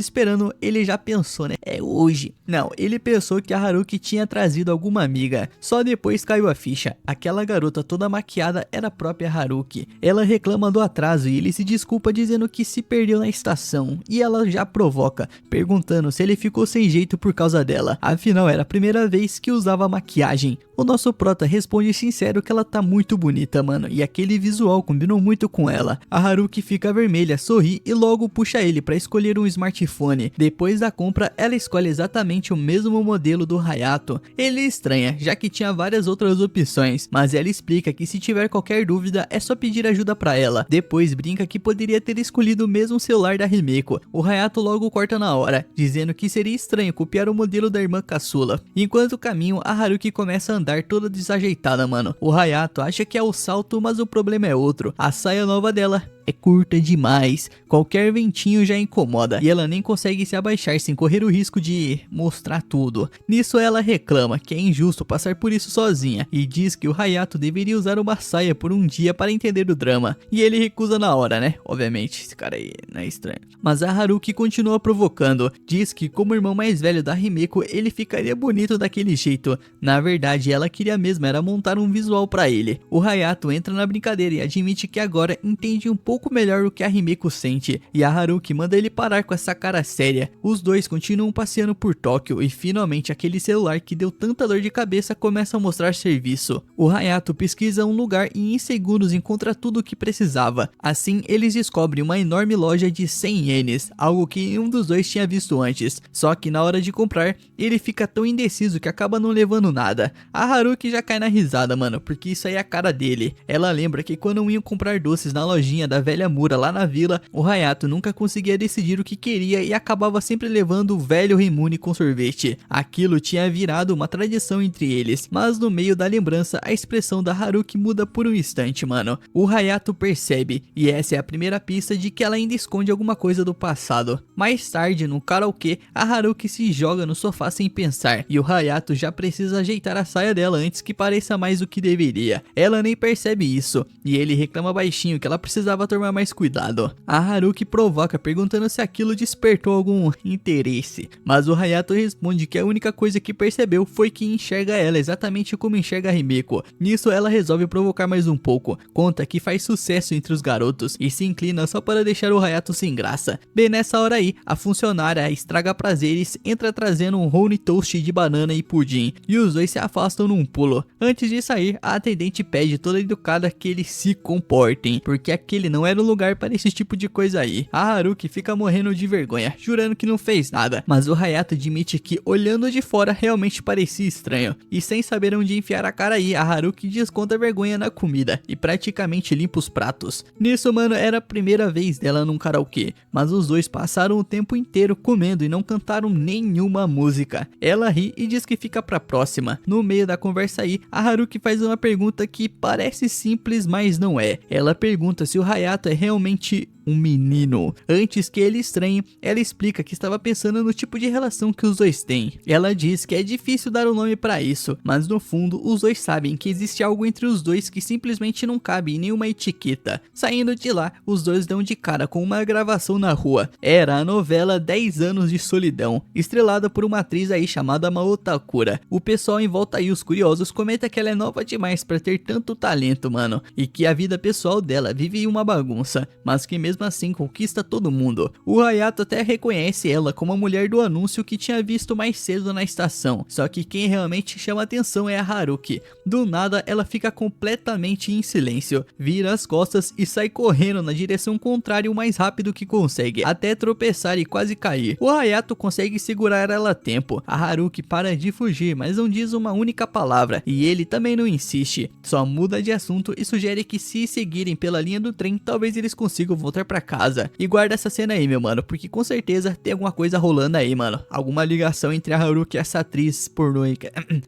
esperando, ele já pensou, né? É hoje. Não, ele pensou que a Haruki tinha trazido alguma amiga. Só depois caiu a ficha. Aquela garota toda maquiada era a própria Haruki. Ela reclama do atraso e ele se desculpa dizendo que se perdeu na estação. E ela já provoca, perguntando se ele ficou sem jeito por causa dela. Afinal, era a primeira vez que usava maquiagem. O nosso prota responde sincero que ela tá muito bonita, mano, e aquele visual combinou muito com ela. A Haruki fica vermelha, sorri e logo puxa ele pra escolher um smartphone. Depois da compra, ela escolhe exatamente o mesmo modelo do Hayato. Ele estranha, já que tinha várias outras opções, mas ela explica que se tiver qualquer dúvida é só pedir ajuda pra ela. Depois brinca que poderia ter escolhido o mesmo celular da Himiko. O Hayato logo corta na hora, dizendo que seria estranho copiar o modelo da irmã caçula. Enquanto caminham, a Haruki começa a andar toda desajeitada, mano. O Hayato acha que é o salto, mas o problema é outro. A saia nova dela é curta demais, qualquer ventinho já incomoda e ela nem consegue se abaixar sem correr o risco de mostrar tudo. Nisso ela reclama que é injusto passar por isso sozinha e diz que o Hayato deveria usar uma saia por um dia para entender o drama. E ele recusa na hora, né? Obviamente, esse cara aí não é estranho. Mas a Haruki continua provocando, diz que como irmão mais velho da Himiko, ele ficaria bonito daquele jeito. Na verdade, ela queria mesmo era montar um visual pra ele. O Hayato entra na brincadeira e admite que agora entende um pouco melhor o que a Himiko sente, e a Haruki manda ele parar com essa cara séria. Os dois continuam passeando por Tóquio e finalmente aquele celular que deu tanta dor de cabeça começa a mostrar serviço. O Hayato pesquisa um lugar e em segundos encontra tudo o que precisava. Assim eles descobrem uma enorme loja de 100 ienes, algo que nenhum dos dois tinha visto antes. Só que na hora de comprar, ele fica tão indeciso que acaba não levando nada. A Haruki já cai na risada, mano, porque isso aí é a cara dele. Ela lembra que quando iam comprar doces na lojinha da velha Mura lá na vila, o Hayato nunca conseguia decidir o que queria e acabava sempre levando o velho Rimune com sorvete. Aquilo tinha virado uma tradição entre eles, mas no meio da lembrança a expressão da Haruki muda por um instante, mano. O Hayato percebe, e essa é a primeira pista de que ela ainda esconde alguma coisa do passado. Mais tarde, no karaokê, a Haruki se joga no sofá sem pensar, e o Hayato já precisa ajeitar a saia dela antes que pareça mais do que deveria. Ela nem percebe isso, e ele reclama baixinho que ela precisava tomar mais cuidado. A Haruki provoca perguntando se aquilo despertou algum interesse, mas o Hayato responde que a única coisa que percebeu foi que enxerga ela exatamente como enxerga a Himiko. Nisso ela resolve provocar mais um pouco, conta que faz sucesso entre os garotos e se inclina só para deixar o Hayato sem graça. Bem nessa hora aí, a funcionária estraga prazeres entra trazendo um honey toast de banana e pudim, e os dois se afastam num pulo. Antes de sair, a atendente pede toda educada que eles se comportem, porque aquele não era o lugar para esse tipo de coisa aí. A Haruki fica morrendo de vergonha, jurando que não fez nada, mas o Hayato admite que olhando de fora realmente parecia estranho, e sem saber onde enfiar a cara aí, a Haruki desconta a vergonha na comida e praticamente limpa os pratos. Nisso, mano, era a primeira vez dela num karaokê, mas os dois passaram o tempo inteiro comendo e não cantaram nenhuma música. Ela ri e diz que fica pra próxima. No meio da conversa aí, a Haruki faz uma pergunta que parece simples, mas não é. Ela pergunta se o Hayato é realmente um menino. Antes que ele estranhe, ela explica que estava pensando no tipo de relação que os dois têm. Ela diz que é difícil dar um nome pra isso, mas no fundo os dois sabem que existe algo entre os dois que simplesmente não cabe em nenhuma etiqueta. Saindo de lá, os dois dão de cara com uma gravação na rua. Era a novela 10 anos de solidão, estrelada por uma atriz aí chamada Mao Takura. O pessoal em volta aí, os curiosos, comenta que ela é nova demais pra ter tanto talento, mano, e que a vida pessoal dela vive uma bagunça, mas que mesmo assim conquista todo mundo. O Hayato até reconhece ela como a mulher do anúncio que tinha visto mais cedo na estação, só que quem realmente chama atenção é a Haruki. Do nada ela fica completamente em silêncio, vira as costas e sai correndo na direção contrária o mais rápido que consegue, até tropeçar e quase cair. O Hayato consegue segurar ela a tempo, a Haruki para de fugir, mas não diz uma única palavra, e ele também não insiste, só muda de assunto e sugere que se seguirem pela linha do trem, talvez eles consigam voltar pra casa. E guarda essa cena aí, meu mano, porque com certeza tem alguma coisa rolando aí, mano, alguma ligação entre a Haruki e essa atriz pornô.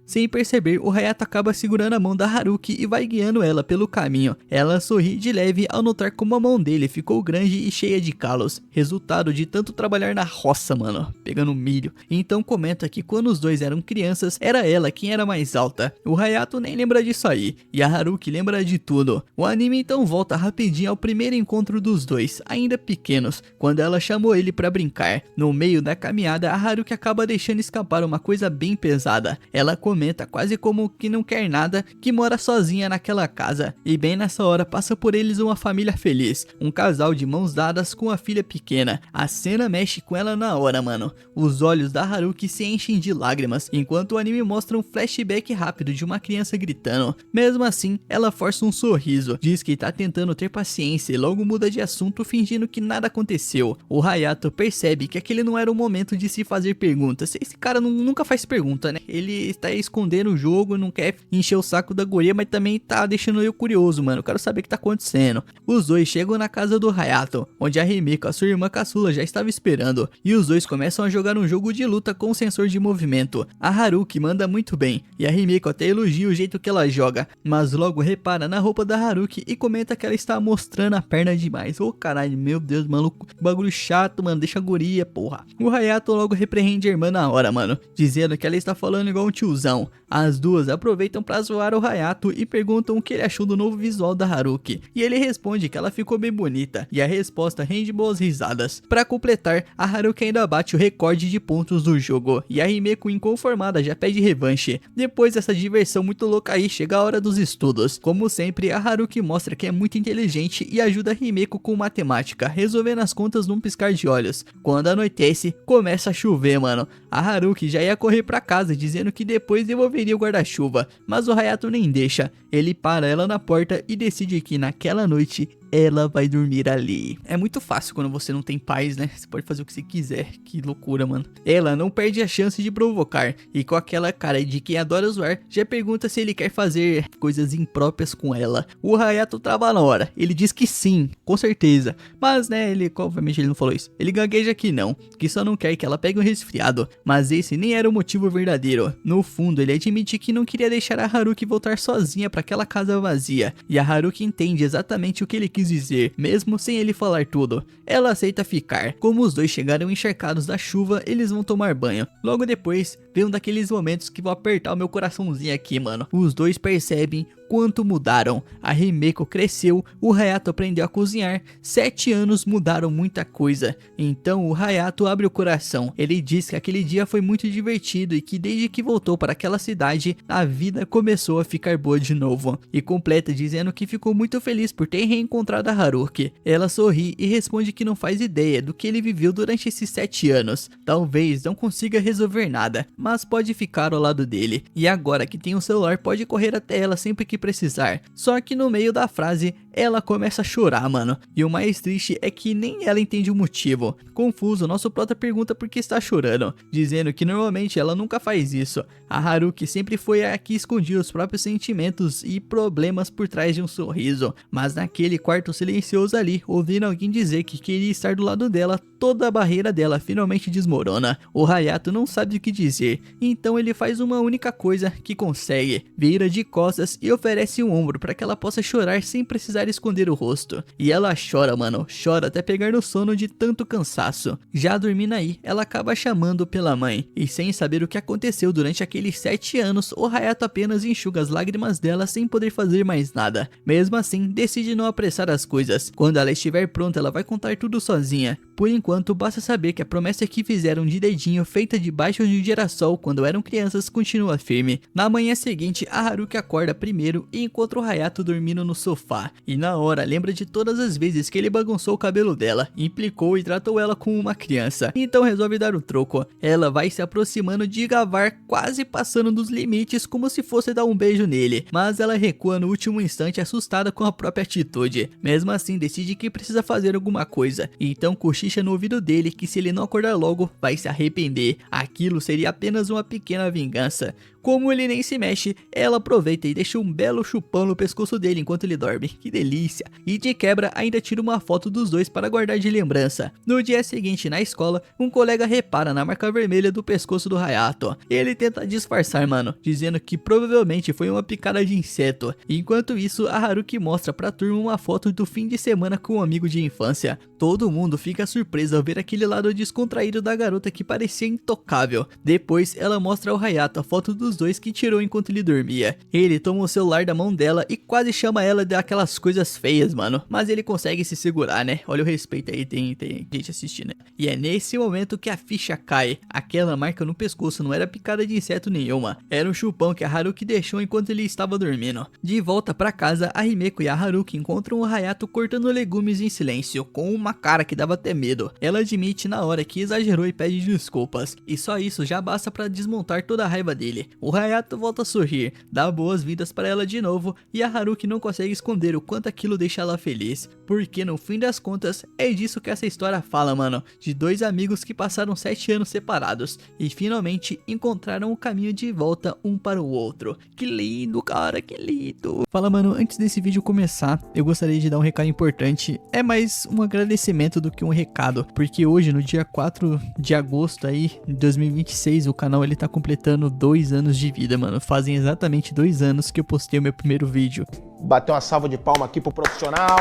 Sem perceber, o Hayato acaba segurando a mão da Haruki e vai guiando ela pelo caminho. Ela sorri de leve ao notar como a mão dele ficou grande e cheia de calos, resultado de tanto trabalhar na roça, mano, pegando milho. Então comenta que quando os dois eram crianças, era ela quem era mais alta. O Hayato nem lembra disso aí, e a Haruki lembra de tudo. O anime então volta rapidinho ao primeiro encontro dos dois, ainda pequenos, quando ela chamou ele pra brincar. No meio da caminhada, a Haruki acaba deixando escapar uma coisa bem pesada. Ela comenta quase como que não quer nada, que mora sozinha naquela casa, e bem nessa hora passa por eles uma família feliz, um casal de mãos dadas com a filha pequena. A cena mexe com ela na hora, mano. Os olhos da Haruki se enchem de lágrimas, enquanto o anime mostra um flashback rápido de uma criança gritando. Mesmo assim, ela força um sorriso, diz que tá tentando ter paciência e logo muda de assunto fingindo que nada aconteceu. O Hayato percebe que aquele não era o momento de se fazer perguntas. Esse cara nunca faz pergunta, né? Ele está escondendo o jogo, não quer encher o saco da guria, mas também tá deixando eu curioso, mano. Eu quero saber o que tá acontecendo. Os dois chegam na casa do Hayato, onde a Himeko, a sua irmã caçula, já estava esperando. E os dois começam a jogar um jogo de luta com sensor de movimento. A Haruki manda muito bem, e a Himeko até elogia o jeito que ela joga, mas logo repara na roupa da Haruki e comenta que ela está mostrando a perna demais. Ô caralho, meu Deus, maluco, bagulho chato, mano, deixa a guria, porra. O Hayato logo repreende a irmã na hora, mano, dizendo que ela está falando igual um tiozão. As duas aproveitam pra zoar o Hayato e perguntam o que ele achou do novo visual da Haruki, e ele responde que ela ficou bem bonita, e a resposta rende boas risadas. Pra completar, a Haruki ainda bate o recorde de pontos do jogo, e a Himeko, inconformada, já pede revanche. Depois dessa diversão muito louca aí, chega a hora dos estudos. Como sempre, a Haruki mostra que é muito inteligente e ajuda a Himeko com matemática, resolvendo as contas num piscar de olhos. Quando anoitece, começa a chover, mano. A Haruki já ia correr pra casa, dizendo que depois devolveria o guarda-chuva, mas o Hayato nem deixa. Ele para ela na porta e decide que naquela noite ela vai dormir ali. É muito fácil quando você não tem paz, né? Você pode fazer o que você quiser. Que loucura, mano. Ela não perde a chance de provocar, e com aquela cara de quem adora zoar, já pergunta se ele quer fazer coisas impróprias com ela. O Hayato trava na hora. Ele diz que sim, com certeza. Mas, né, ele, obviamente ele não falou isso. Ele gagueja que não, que só não quer que ela pegue um resfriado. Mas esse nem era o motivo verdadeiro. No fundo, ele admite que não queria deixar a Haruki voltar sozinha para aquela casa vazia. E a Haruki entende exatamente o que ele quis dizer, mesmo sem ele falar tudo. Ela aceita ficar. Como os dois chegaram encharcados da chuva, eles vão tomar banho. Logo depois, vem um daqueles momentos que vão apertar o meu coraçãozinho aqui, mano. Os dois percebem quanto mudaram. A Himeko cresceu, o Hayato aprendeu a cozinhar. 7 anos mudaram muita coisa. Então o Hayato abre o coração. Ele diz que aquele dia foi muito divertido e que desde que voltou para aquela cidade, a vida começou a ficar boa de novo. E completa dizendo que ficou muito feliz por ter reencontrado a Haruki. Ela sorri e responde que não faz ideia do que ele viveu durante esses 7 anos. Talvez não consiga resolver nada, mas pode ficar ao lado dele. E agora que tem um celular, pode correr até ela sempre que precisar. Só que no meio da frase, ela começa a chorar, mano. E o mais triste é que nem ela entende o motivo. Confuso, nosso prota pergunta por que está chorando, dizendo que normalmente ela nunca faz isso. A Haruki sempre foi a que escondia os próprios sentimentos e problemas por trás de um sorriso. Mas naquele quarto silencioso ali, ouvindo alguém dizer que queria estar do lado dela, toda a barreira dela finalmente desmorona. O Hayato não sabe o que dizer, então ele faz uma única coisa que consegue: vira de costas e oferece um ombro para que ela possa chorar sem precisar tentar esconder o rosto. E ela chora, mano, chora até pegar no sono de tanto cansaço. Já dormindo aí, ela acaba chamando pela mãe. E sem saber o que aconteceu durante aqueles 7 anos, o Hayato apenas enxuga as lágrimas dela sem poder fazer mais nada. Mesmo assim, decide não apressar as coisas. Quando ela estiver pronta, ela vai contar tudo sozinha. Por enquanto, basta saber que a promessa que fizeram de dedinho feita debaixo de um girassol quando eram crianças continua firme. Na manhã seguinte, a Haruki acorda primeiro e encontra o Hayato dormindo no sofá. E na hora, lembra de todas as vezes que ele bagunçou o cabelo dela, implicou e tratou ela como uma criança. Então resolve dar o troco. Ela vai se aproximando de Gavar, quase passando dos limites como se fosse dar um beijo nele. Mas ela recua no último instante, assustada com a própria atitude. Mesmo assim, decide que precisa fazer alguma coisa. Então cochicha no ouvido dele que se ele não acordar logo, vai se arrepender. Aquilo seria apenas uma pequena vingança. Como ele nem se mexe, ela aproveita e deixa um belo chupão no pescoço dele enquanto ele dorme. Que delícia! E de quebra ainda tira uma foto dos dois para guardar de lembrança. No dia seguinte na escola, um colega repara na marca vermelha do pescoço do Hayato. Ele tenta disfarçar, mano, dizendo que provavelmente foi uma picada de inseto. Enquanto isso, a Haruki mostra pra turma uma foto do fim de semana com um amigo de infância. Todo mundo fica surpreso ao ver aquele lado descontraído da garota que parecia intocável. Depois, ela mostra ao Hayato a foto dos dois que tirou enquanto ele dormia. Ele toma o celular da mão dela e quase chama ela daquelas coisas feias, mano. Mas ele consegue se segurar, né? Olha o respeito aí, tem gente assistindo, né? E é nesse momento que a ficha cai. Aquela marca no pescoço não era picada de inseto nenhuma. Era um chupão que a Haruki deixou enquanto ele estava dormindo. De volta pra casa, a Himeko e a Haruki encontram o Hayato cortando legumes em silêncio, com uma cara que dava até medo. Ela admite na hora que exagerou e pede desculpas. E só isso já basta pra desmontar toda a raiva dele. O Hayato volta a sorrir, dá boas-vindas para ela de novo e a Haruki não consegue esconder o quanto aquilo deixa ela feliz. Porque no fim das contas, é disso que essa história fala, mano. De dois amigos que passaram 7 anos separados e finalmente encontraram o caminho de volta um para o outro. Que lindo, cara, que lindo. Fala, mano, antes desse vídeo começar, eu gostaria de dar um recado importante. É mais um agradecimento do que um recado. Porque hoje, no dia 4 de agosto aí, de 2026, o canal ele tá completando 2 anos de vida, mano. Fazem exatamente 2 anos que eu postei o meu primeiro vídeo. Bateu uma salva de palma aqui pro profissional.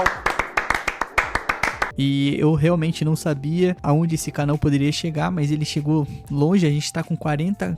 E eu realmente não sabia aonde esse canal poderia chegar, mas ele chegou longe. A gente tá com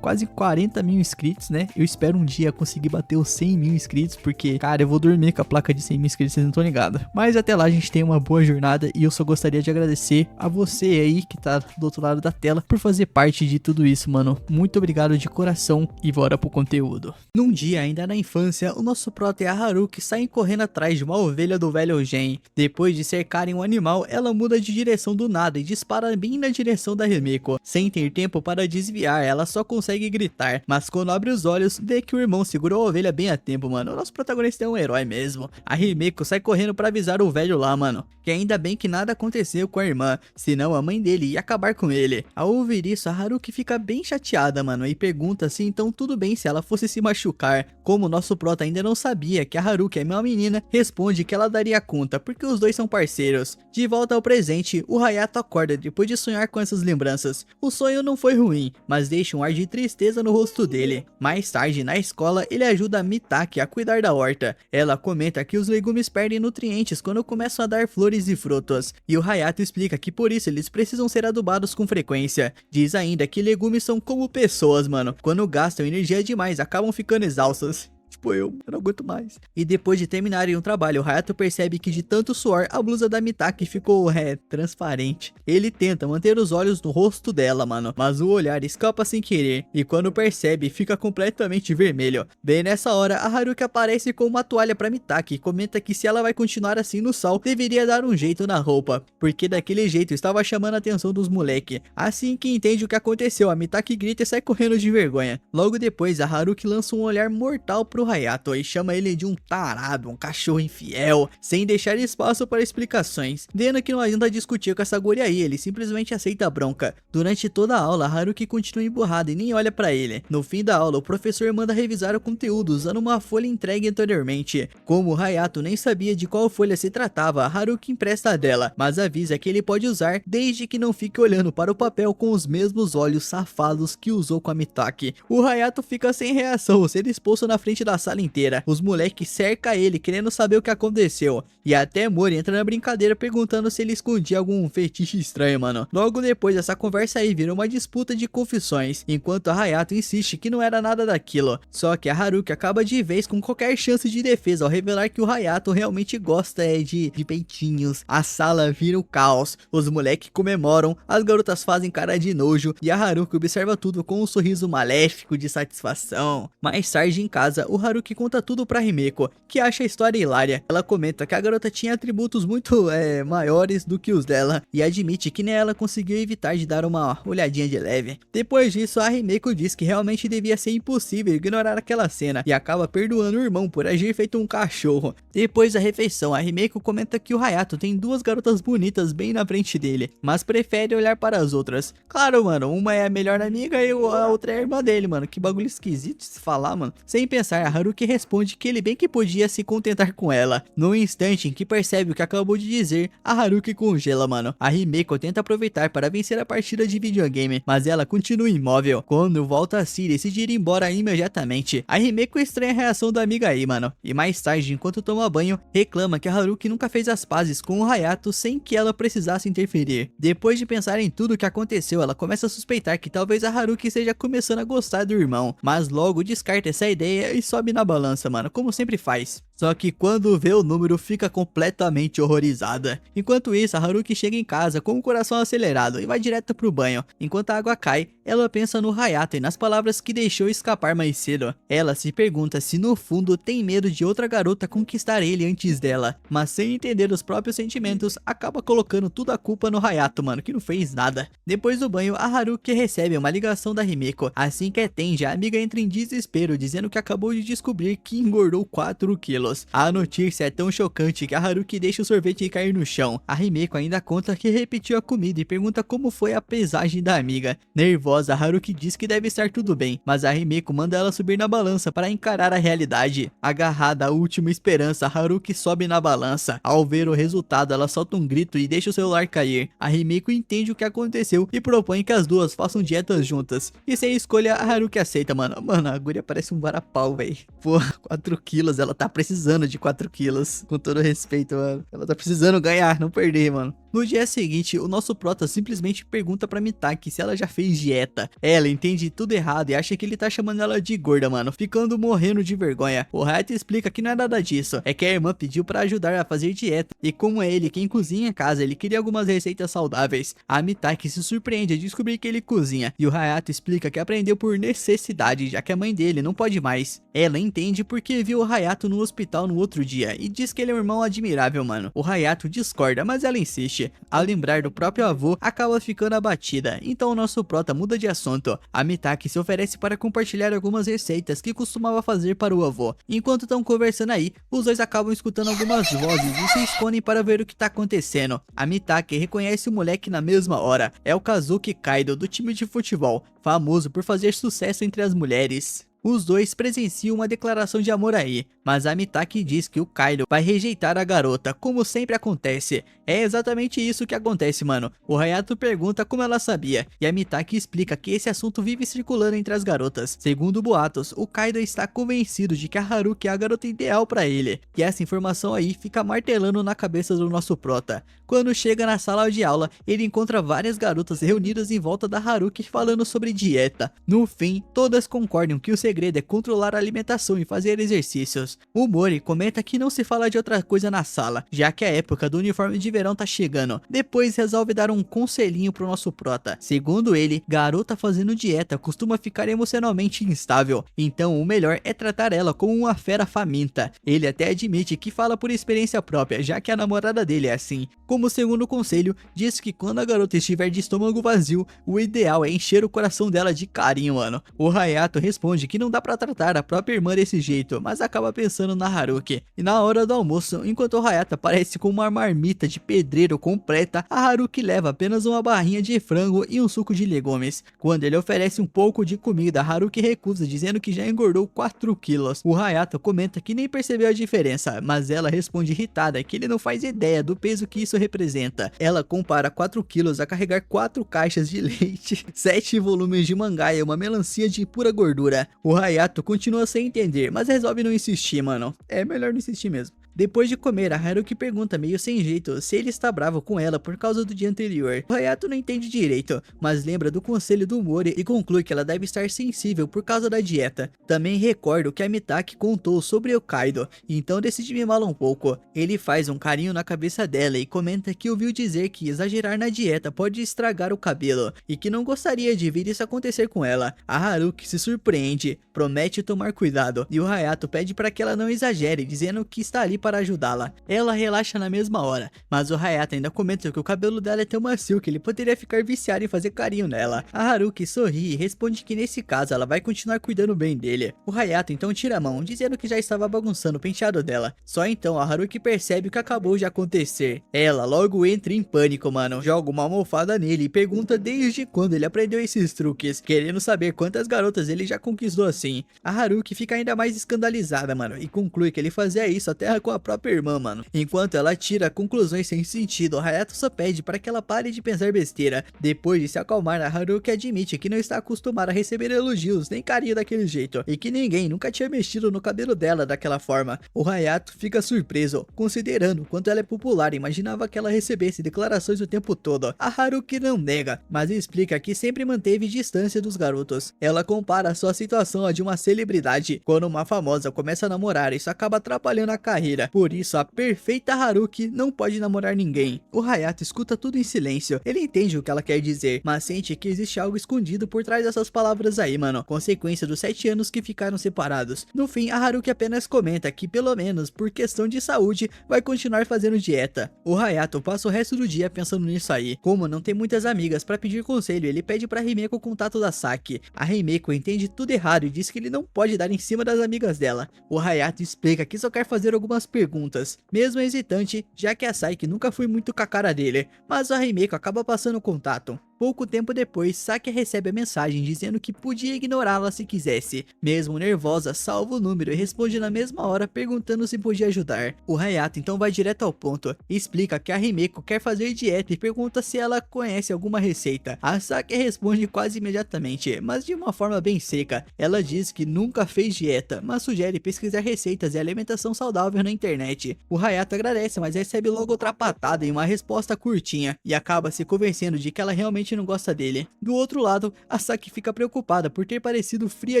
quase 40 mil inscritos, né? Eu espero um dia conseguir bater os 100 mil inscritos, porque, cara, eu vou dormir com a placa de 100 mil inscritos, vocês não estão ligados. Mas até lá a gente tem uma boa jornada e eu só gostaria de agradecer a você aí que tá do outro lado da tela por fazer parte de tudo isso, mano. Muito obrigado de coração e bora pro conteúdo. Num dia, ainda na infância, o nosso prota e a Haruki saem correndo atrás de uma ovelha do velho Gen. Depois de cercarem um animal, ela muda de direção do nada e dispara bem na direção da Himeko. Sem ter tempo para desviar, ela só consegue gritar, mas quando abre os olhos, vê que o irmão segurou a ovelha bem a tempo, mano. O nosso protagonista é um herói mesmo. A Himeko sai correndo para avisar o velho lá, mano, que ainda bem que nada aconteceu com a irmã, senão a mãe dele ia acabar com ele. Ao ouvir isso, a Haruki fica bem chateada, mano, e pergunta se então tudo bem se ela fosse se machucar. Como o nosso prota ainda não sabia que a Haruki é uma menina, responde que ela daria conta, porque os dois são parceiros. De volta ao presente, o Hayato acorda depois de sonhar com essas lembranças. O sonho não foi ruim, mas deixa um ar de tristeza no rosto dele. Mais tarde, na escola, ele ajuda a Mitaki a cuidar da horta. Ela comenta que os legumes perdem nutrientes quando começam a dar flores e frutos, e o Hayato explica que por isso eles precisam ser adubados com frequência. Diz ainda que legumes são como pessoas, mano. Quando gastam energia demais, acabam ficando exaustos. Tipo, eu não aguento mais. E depois de terminarem um trabalho, o Hayato percebe que de tanto suor, a blusa da Mitaki ficou, transparente. Ele tenta manter os olhos no rosto dela, mano, mas o olhar escapa sem querer, e quando percebe, fica completamente vermelho. Bem nessa hora, a Haruki aparece com uma toalha pra Mitaki e comenta que se ela vai continuar assim no sol, deveria dar um jeito na roupa, porque daquele jeito estava chamando a atenção dos moleque. Assim que entende o que aconteceu, a Mitaki grita e sai correndo de vergonha. Logo depois, a Haruki lança um olhar mortal pro Hayato e chama ele de um tarado, um cachorro infiel, sem deixar espaço para explicações. Vendo que não adianta discutir com essa guria aí, ele simplesmente aceita a bronca. Durante toda a aula, Haruki continua emburrada e nem olha pra ele. No fim da aula, o professor manda revisar o conteúdo usando uma folha entregue anteriormente. Como o Hayato nem sabia de qual folha se tratava, Haruki empresta a dela, mas avisa que ele pode usar desde que não fique olhando para o papel com os mesmos olhos safados que usou com a Mitaki. O Hayato fica sem reação, sendo expulso na frente da da sala inteira. Os moleques cercam ele querendo saber o que aconteceu. E até Mori entra na brincadeira perguntando se ele escondia algum fetiche estranho, mano. Logo depois essa conversa aí vira uma disputa de confissões, enquanto a Hayato insiste que não era nada daquilo. Só que a Haruki acaba de vez com qualquer chance de defesa ao revelar que o Hayato realmente gosta de peitinhos. A sala vira o caos, os moleques comemoram, as garotas fazem cara de nojo e a Haruki observa tudo com um sorriso maléfico de satisfação. Mais tarde em casa, o Haruki conta tudo pra Himeko, que acha a história hilária. Ela comenta que a garota tinha atributos muito maiores do que os dela e admite que nem ela conseguiu evitar de dar uma olhadinha de leve. Depois disso, a Himeko diz que realmente devia ser impossível ignorar aquela cena e acaba perdoando o irmão por agir feito um cachorro. Depois da refeição, a Himeko comenta que o Hayato tem duas garotas bonitas bem na frente dele, mas prefere olhar para as outras. Claro, mano, uma é a melhor amiga e a outra é a irmã dele, mano. Que bagulho esquisito de se falar, mano. Sem pensar, a Haruki responde que ele bem que podia se contentar com ela. No instante em que percebe o que acabou de dizer, a Haruki congela, mano. A Himeko tenta aproveitar para vencer a partida de videogame, mas ela continua imóvel. Quando volta a se decidir ir embora imediatamente, a Himeko estranha a reação da amiga aí, mano. E mais tarde, enquanto toma banho, reclama que a Haruki nunca fez as pazes com o Hayato sem que ela precisasse interferir. Depois de pensar em tudo o que aconteceu, ela começa a suspeitar que talvez a Haruki esteja começando a gostar do irmão, mas logo descarta essa ideia e sobe na balança, mano, como sempre faz. Só que quando vê o número fica completamente horrorizada. Enquanto isso, a Haruki chega em casa com o coração acelerado e vai direto pro banho. Enquanto a água cai, ela pensa no Hayato e nas palavras que deixou escapar mais cedo. Ela se pergunta se no fundo tem medo de outra garota conquistar ele antes dela, mas sem entender os próprios sentimentos, acaba colocando tudo a culpa no Hayato, mano, que não fez nada. Depois do banho, a Haruki recebe uma ligação da Himeko. Assim que atende, a amiga entra em desespero, dizendo que acabou de descobrir que engordou 4 quilos. A notícia é tão chocante que a Haruki deixa o sorvete cair no chão. A Himeko ainda conta que repetiu a comida e pergunta como foi a pesagem da amiga. Nervosa, a Haruki diz que deve estar tudo bem, mas a Himeko manda ela subir na balança para encarar a realidade. Agarrada à última esperança, a Haruki sobe na balança. Ao ver o resultado, ela solta um grito e deixa o celular cair. A Himeko entende o que aconteceu e propõe que as duas façam dietas juntas. E sem escolha, a Haruki aceita, mano. Mano, a guria parece um varapau, velho. Pô, 4 quilos, ela tá precisando de 4 quilos. Com todo respeito, mano. Ela tá precisando ganhar, não perder, mano. No dia seguinte, o nosso prota simplesmente pergunta pra Mitaki se ela já fez dieta. Ela entende tudo errado e acha que ele tá chamando ela de gorda, mano, ficando morrendo de vergonha. O Hayato explica que não é nada disso, é que a irmã pediu pra ajudar a fazer dieta, e como é ele quem cozinha em casa, ele queria algumas receitas saudáveis. A Mitaki se surpreende ao descobrir que ele cozinha, e o Hayato explica que aprendeu por necessidade, já que a mãe dele não pode mais. Ela entende porque viu o Hayato no hospital no outro dia, e diz que ele é um irmão admirável, mano. O Hayato discorda, mas ela insiste. Ao lembrar do próprio avô, acaba ficando abatida, então o nosso prota muda de assunto. A Mitaki se oferece para compartilhar algumas receitas que costumava fazer para o avô. Enquanto estão conversando aí, os dois acabam escutando algumas vozes e se escondem para ver o que tá acontecendo. A Mitaki reconhece o moleque na mesma hora, é o Kazuki Kaido do time de futebol, famoso por fazer sucesso entre as mulheres. Os dois presenciam uma declaração de amor aí, mas a Mitaki diz que o Kaido vai rejeitar a garota, como sempre acontece. É exatamente isso que acontece, mano. O Hayato pergunta como ela sabia, e a Mitaki explica que esse assunto vive circulando entre as garotas. Segundo boatos, o Kaido está convencido de que a Haruki é a garota ideal pra ele, e essa informação aí fica martelando na cabeça do nosso prota. Quando chega na sala de aula, ele encontra várias garotas reunidas em volta da Haruki falando sobre dieta. No fim, todas concordam que o segredo é controlar a alimentação e fazer exercícios. O Mori comenta que não se fala de outra coisa na sala, já que a época do uniforme de verão tá chegando. Depois resolve dar um conselhinho pro nosso prota. Segundo ele, garota fazendo dieta costuma ficar emocionalmente instável, então o melhor é tratar ela como uma fera faminta. Ele até admite que fala por experiência própria, já que a namorada dele é assim. Como segundo conselho, diz que quando a garota estiver de estômago vazio, o ideal é encher o coração dela de carinho, mano. O Hayato responde que não dá pra tratar a própria irmã desse jeito, mas acaba pensando na Haruki. E na hora do almoço, enquanto o Hayato aparece com uma marmita de pedreiro completa, a Haruki leva apenas uma barrinha de frango e um suco de legumes. Quando ele oferece um pouco de comida, a Haruki recusa, dizendo que já engordou 4 quilos. O Hayato comenta que nem percebeu a diferença, mas ela responde irritada que ele não faz ideia do peso que isso representa. Ela compara 4 quilos a carregar 4 caixas de leite, 7 volumes de mangá e uma melancia de pura gordura. O O Hayato continua sem entender, mas resolve não insistir, mano. É melhor não insistir mesmo. Depois de comer, a Haruki pergunta meio sem jeito se ele está bravo com ela por causa do dia anterior. O Hayato não entende direito, mas lembra do conselho do Mori e conclui que ela deve estar sensível por causa da dieta. Também recorda o que a Mitaki contou sobre o Kaido, então decide mimá-la um pouco. Ele faz um carinho na cabeça dela e comenta que ouviu dizer que exagerar na dieta pode estragar o cabelo, e que não gostaria de ver isso acontecer com ela. A Haruki se surpreende, promete tomar cuidado, e o Hayato pede para que ela não exagere, dizendo que está ali para ajudá-la. Ela relaxa na mesma hora, mas o Hayato ainda comenta que o cabelo dela é tão macio que ele poderia ficar viciado em fazer carinho nela. A Haruki sorri e responde que nesse caso ela vai continuar cuidando bem dele. O Hayato então tira a mão, dizendo que já estava bagunçando o penteado dela. Só então a Haruki percebe o que acabou de acontecer. Ela logo entra em pânico, mano, joga uma almofada nele e pergunta desde quando ele aprendeu esses truques, querendo saber quantas garotas ele já conquistou assim. A Haruki fica ainda mais escandalizada, mano, e conclui que ele fazia isso até com a própria irmã, mano. Enquanto ela tira conclusões sem sentido, o Hayato só pede para que ela pare de pensar besteira. Depois de se acalmar, a Haruki admite que não está acostumada a receber elogios nem carinho daquele jeito, e que ninguém nunca tinha mexido no cabelo dela daquela forma. O Hayato fica surpreso, considerando quanto ela é popular, imaginava que ela recebesse declarações o tempo todo. A Haruki não nega, mas explica que sempre manteve distância dos garotos. Ela compara sua situação a de uma celebridade. Quando uma famosa começa a namorar, isso acaba atrapalhando a carreira. Por isso, a perfeita Haruki não pode namorar ninguém. O Hayato escuta tudo em silêncio. Ele entende o que ela quer dizer, mas sente que existe algo escondido por trás dessas palavras aí, mano. Consequência dos 7 anos que ficaram separados. No fim, a Haruki apenas comenta que, pelo menos por questão de saúde, vai continuar fazendo dieta. O Hayato passa o resto do dia pensando nisso aí. Como não tem muitas amigas pra pedir conselho, ele pede pra Himeko o contato da Saki. A Himeko entende tudo errado e diz que ele não pode dar em cima das amigas dela. O Hayato explica que só quer fazer algumas perguntas, mesmo hesitante, já que a Saki nunca foi muito com a cara dele, mas a Himeko acaba passando o contato. Pouco tempo depois, Saki recebe a mensagem dizendo que podia ignorá-la se quisesse. Mesmo nervosa, salva o número e responde na mesma hora perguntando se podia ajudar. O Hayato então vai direto ao ponto e explica que a Himeko quer fazer dieta e pergunta se ela conhece alguma receita. A Saki responde quase imediatamente, mas de uma forma bem seca. Ela diz que nunca fez dieta, mas sugere pesquisar receitas e alimentação saudável na internet. O Hayato agradece, mas recebe logo outra patada em uma resposta curtinha e acaba se convencendo de que ela realmente não gosta dele. Do outro lado, a Saki fica preocupada por ter parecido fria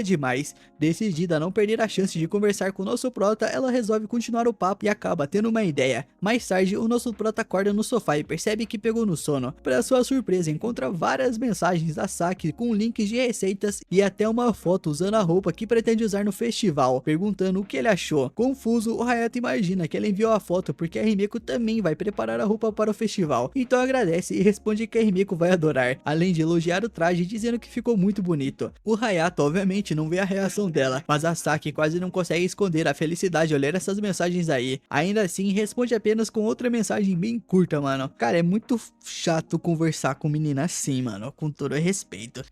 demais. Decidida a não perder a chance de conversar com o nosso prota, ela resolve continuar o papo e acaba tendo uma ideia. Mais tarde, o nosso prota acorda no sofá e percebe que pegou no sono. Para sua surpresa, encontra várias mensagens da Saki com links de receitas e até uma foto usando a roupa que pretende usar no festival, perguntando o que ele achou. Confuso, o Hayato imagina que ela enviou a foto porque a Himeko também vai preparar a roupa para o festival. Então agradece e responde que a Himeko vai adorar, além de elogiar o traje dizendo que ficou muito bonito. O Hayato obviamente não vê a reação dela, mas a Saki quase não consegue esconder a felicidade ao ler essas mensagens aí. Ainda assim, responde apenas com outra mensagem bem curta, mano. Cara, é muito chato conversar com menina assim, mano, com todo respeito.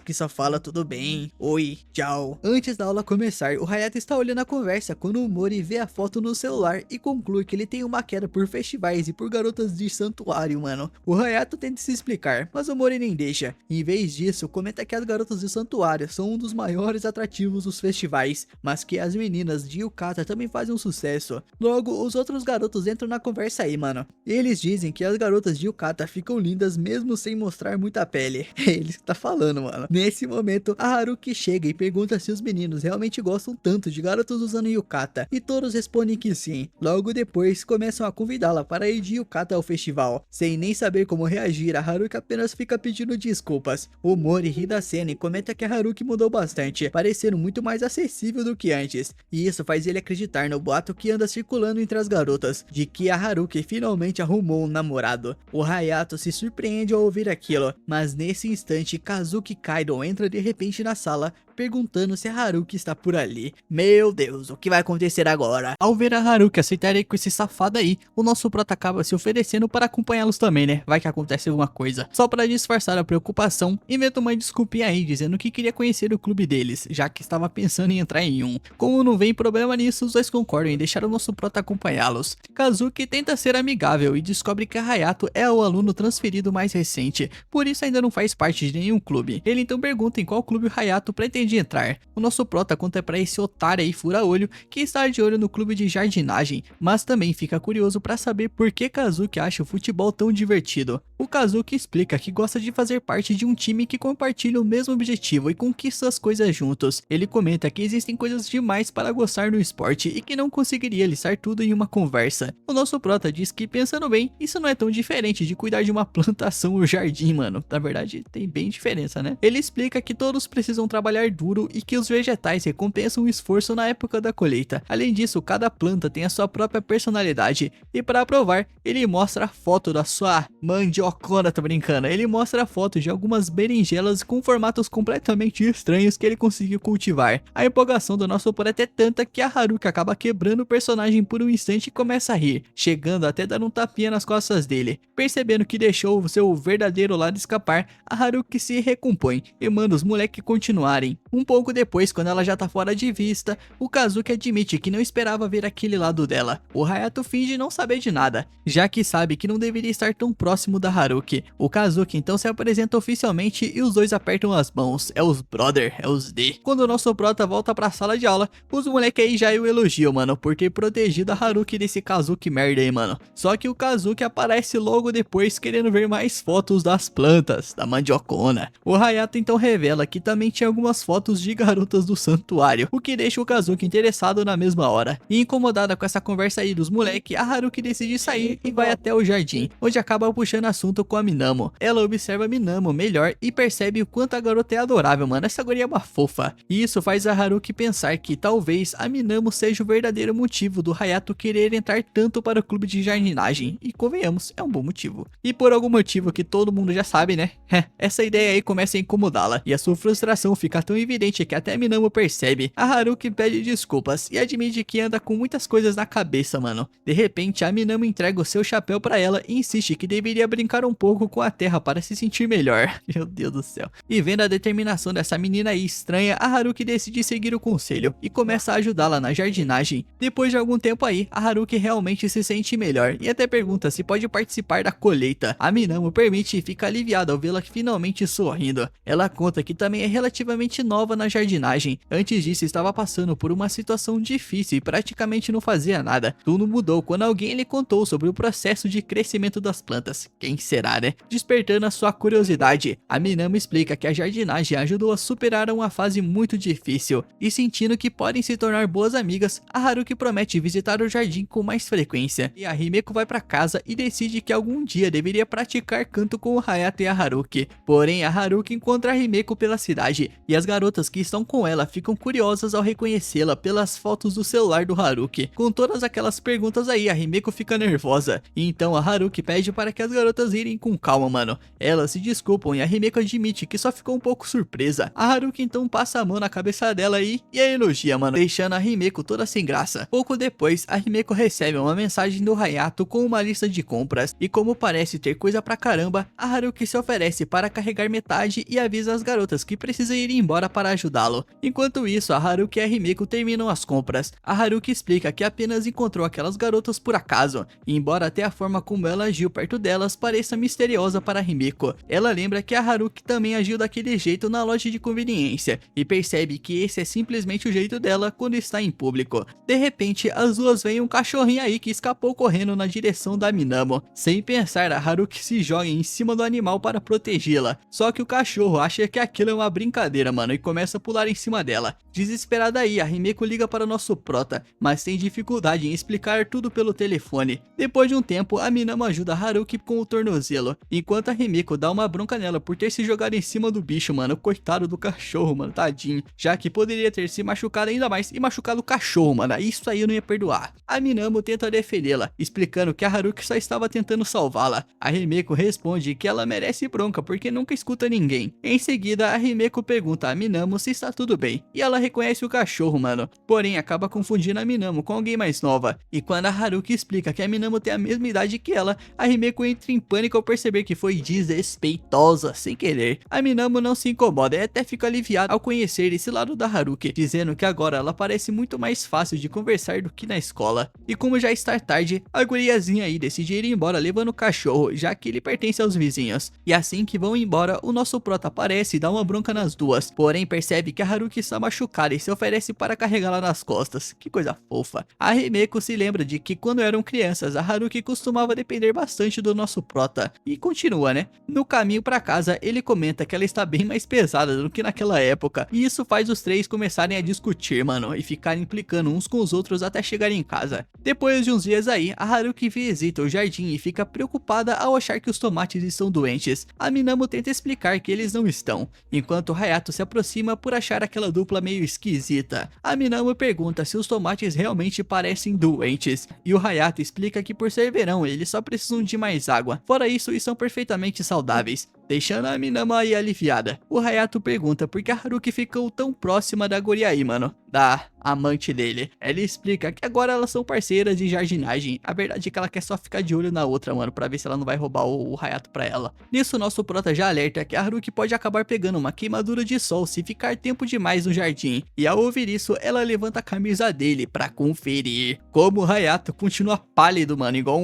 Que só fala tudo bem, oi, tchau. Antes da aula começar, o Hayato está olhando a conversa quando o Mori vê a foto no celular e conclui que ele tem uma queda por festivais e por garotas de santuário, mano. O Hayato tenta se explicar, mas o Mori nem deixa. Em vez disso, comenta que as garotas de santuário são um dos maiores atrativos dos festivais, mas que as meninas de Yukata também fazem um sucesso. Logo, os outros garotos entram na conversa aí, mano. Eles dizem que as garotas de Yukata ficam lindas mesmo sem mostrar muita pele. É eles que tá falando, mano. Nesse momento, a Haruki chega e pergunta se os meninos realmente gostam tanto de garotos usando Yukata, e todos respondem que sim. Logo depois, começam a convidá-la para ir de Yukata ao festival. Sem nem saber como reagir, a Haruki apenas fica pedindo desculpas. O Mori ri da cena e comenta que a Haruki mudou bastante, parecendo muito mais acessível do que antes. E isso faz ele acreditar no boato que anda circulando entre as garotas, de que a Haruki finalmente arrumou um namorado. O Hayato se surpreende ao ouvir aquilo, mas nesse instante Kazuki Kaido entra de repente na sala, perguntando se a Haruki está por ali. Meu Deus, o que vai acontecer agora? Ao ver a Haruki aceitar com esse safado aí, o nosso prota acaba se oferecendo para acompanhá-los também, né? Vai que acontece alguma coisa. Só para disfarçar a preocupação, inventa uma desculpinha aí, dizendo que queria conhecer o clube deles, já que estava pensando em entrar em um. Como não vem problema nisso, os dois concordam em deixar o nosso prota acompanhá-los. Kazuki tenta ser amigável e descobre que a Hayato é o aluno transferido mais recente, por isso ainda não faz parte de nenhum clube. Ele então pergunta em qual clube o Hayato pretende de entrar. O nosso prota conta pra esse otário aí fura-olho que está de olho no clube de jardinagem, mas também fica curioso pra saber por que Kazuki acha o futebol tão divertido. O Kazuki explica que gosta de fazer parte de um time que compartilha o mesmo objetivo e conquista as coisas juntos. Ele comenta que existem coisas demais para gostar no esporte e que não conseguiria listar tudo em uma conversa. O nosso prota diz que, pensando bem, isso não é tão diferente de cuidar de uma plantação ou jardim, mano. Na verdade, tem bem diferença, né? Ele explica que todos precisam trabalhar duro e que os vegetais recompensam o esforço na época da colheita. Além disso, cada planta tem a sua própria personalidade. E para provar, ele mostra a foto da sua mandiocona, tô brincando. Ele mostra a foto de algumas berinjelas com formatos completamente estranhos que ele conseguiu cultivar. A empolgação do nosso prota é tanta que a Haruki acaba quebrando o personagem por um instante e começa a rir, chegando até dar um tapinha nas costas dele. Percebendo que deixou o seu verdadeiro lado escapar, a Haruki se recompõe e manda os moleques continuarem. Um pouco depois, quando ela já tá fora de vista, o Kazuki admite que não esperava ver aquele lado dela. O Hayato finge não saber de nada, já que sabe que não deveria estar tão próximo da Haruki. O Kazuki então se apresenta oficialmente e os dois apertam as mãos. É os brother, é os D. Quando o nosso prota volta pra sala de aula, os moleque aí já o elogiam, mano, por ter protegido a Haruki desse Kazuki merda aí, mano. Só que o Kazuki aparece logo depois querendo ver mais fotos das plantas, da mandiocona. O Hayato então revela que também tinha algumas fotos de garotas do santuário, o que deixa o Kazuki interessado na mesma hora. E incomodada com essa conversa aí dos moleque, a Haruki decide sair e vai até o jardim, onde acaba puxando assunto com a Minamo. Ela observa a Minamo melhor e percebe o quanto a garota é adorável, mano. Essa guria é uma fofa. E isso faz a Haruki pensar que talvez a Minamo seja o verdadeiro motivo do Hayato querer entrar tanto para o clube de jardinagem. E convenhamos, é um bom motivo. E por algum motivo que todo mundo já sabe, né? Essa ideia aí começa a incomodá-la. E a sua frustração fica tão evidente que até a Minamo percebe. A Haruki pede desculpas e admite que anda com muitas coisas na cabeça, mano. De repente, a Minamo entrega o seu chapéu pra ela e insiste que deveria brincar um pouco com a terra para se sentir melhor. Meu Deus do céu. E vendo a determinação dessa menina aí estranha, a Haruki decide seguir o conselho e começa a ajudá-la na jardinagem. Depois de algum tempo aí, a Haruki realmente se sente melhor e até pergunta se pode participar da colheita. A Minamo permite e fica aliviada ao vê-la finalmente sorrindo. Ela conta que também é relativamente nova na jardinagem. Antes disso, estava passando por uma situação difícil e praticamente não fazia nada. Tudo mudou quando alguém lhe contou sobre o processo de crescimento das plantas. Quem será, né? Despertando a sua curiosidade, a Minamo explica que a jardinagem ajudou a superar uma fase muito difícil. E sentindo que podem se tornar boas amigas, a Haruki promete visitar o jardim com mais frequência. E a Himeko vai pra casa e decide que algum dia deveria praticar canto com o Hayato e a Haruki. Porém, a Haruki encontra a Himeko pela cidade e as garotas que estão com ela ficam curiosas ao reconhecê-la pelas fotos do celular do Haruki. Com todas aquelas perguntas aí, a Himeko fica nervosa. E então a Haruki pede para que as garotas irem com calma, mano. Elas se desculpam e a Himeko admite que só ficou um pouco surpresa. A Haruki então passa a mão na cabeça dela aí e a elogia, mano, deixando a Himeko toda sem graça. Pouco depois, a Himeko recebe uma mensagem do Hayato com uma lista de compras. E como parece ter coisa pra caramba, a Haruki se oferece para carregar metade e avisa as garotas que precisam ir embora para ajudá-lo. Enquanto isso, a Haruki e a Himeko terminam as compras. A Haruki explica que apenas encontrou aquelas garotas por acaso, e embora até a forma como ela agiu perto delas pareça misteriosa para a Himeko, ela lembra que a Haruki também agiu daquele jeito na loja de conveniência, e percebe que esse é simplesmente o jeito dela quando está em público. De repente, as duas veem um cachorrinho aí que escapou correndo na direção da Minamo. Sem pensar, a Haruki se joga em cima do animal para protegê-la, só que o cachorro acha que aquilo é uma brincadeira, mano, e começa a pular em cima dela. Desesperada aí, a Himeko liga para o nosso prota, mas tem dificuldade em explicar tudo pelo telefone. Depois de um tempo, a Minamo ajuda a Haruki com o tornozelo, enquanto a Himeko dá uma bronca nela por ter se jogado em cima do bicho, mano. Coitado do cachorro, mano, tadinho, já que poderia ter se machucado ainda mais e machucado o cachorro, mano. Isso aí eu não ia perdoar. A Minamo tenta defendê-la, explicando que a Haruki só estava tentando salvá-la. A Himeko responde que ela merece bronca porque nunca escuta ninguém. Em seguida, a Himeko pergunta a Minamo se está tudo bem, e ela reconhece o cachorro, mano. Porém, acaba confundindo a Minamo com alguém mais nova. E quando a Haruki explica que a Minamo tem a mesma idade que ela, a Himeko entra em pânico ao perceber que foi desrespeitosa sem querer. A Minamo não se incomoda e até fica aliviada ao conhecer esse lado da Haruki, dizendo que agora ela parece muito mais fácil de conversar do que na escola. E como já está tarde, a guriazinha aí decide ir embora levando o cachorro, já que ele pertence aos vizinhos. E assim que vão embora, o nosso prota aparece e dá uma bronca nas duas. Porém, também percebe que a Haruki está machucada e se oferece para carregá-la nas costas. Que coisa fofa. A Himeko se lembra de que quando eram crianças, a Haruki costumava depender bastante do nosso prota. E continua, né? No caminho para casa, ele comenta que ela está bem mais pesada do que naquela época. E isso faz os três começarem a discutir, mano, e ficarem implicando uns com os outros até chegarem em casa. Depois de uns dias aí, a Haruki visita o jardim e fica preocupada ao achar que os tomates estão doentes. A Minamo tenta explicar que eles não estão, enquanto Hayato se aproxima por achar aquela dupla meio esquisita. A Minamo pergunta se os tomates realmente parecem doentes, e o Hayato explica que por ser verão eles só precisam de mais água, fora isso estão perfeitamente saudáveis, deixando a Minamo aí aliviada. O Hayato pergunta por que a Haruki ficou tão próxima da guria aí, mano, da amante dele. Ela explica que agora elas são parceiras de jardinagem. A verdade é que ela quer só ficar de olho na outra, mano, pra ver se ela não vai roubar o Hayato pra ela. Nisso, nosso prota já alerta que a Haruki pode acabar pegando uma queimadura de sol se ficar tempo demais no jardim. E ao ouvir isso, ela levanta a camisa dele pra conferir. Como o Hayato continua pálido, mano, igual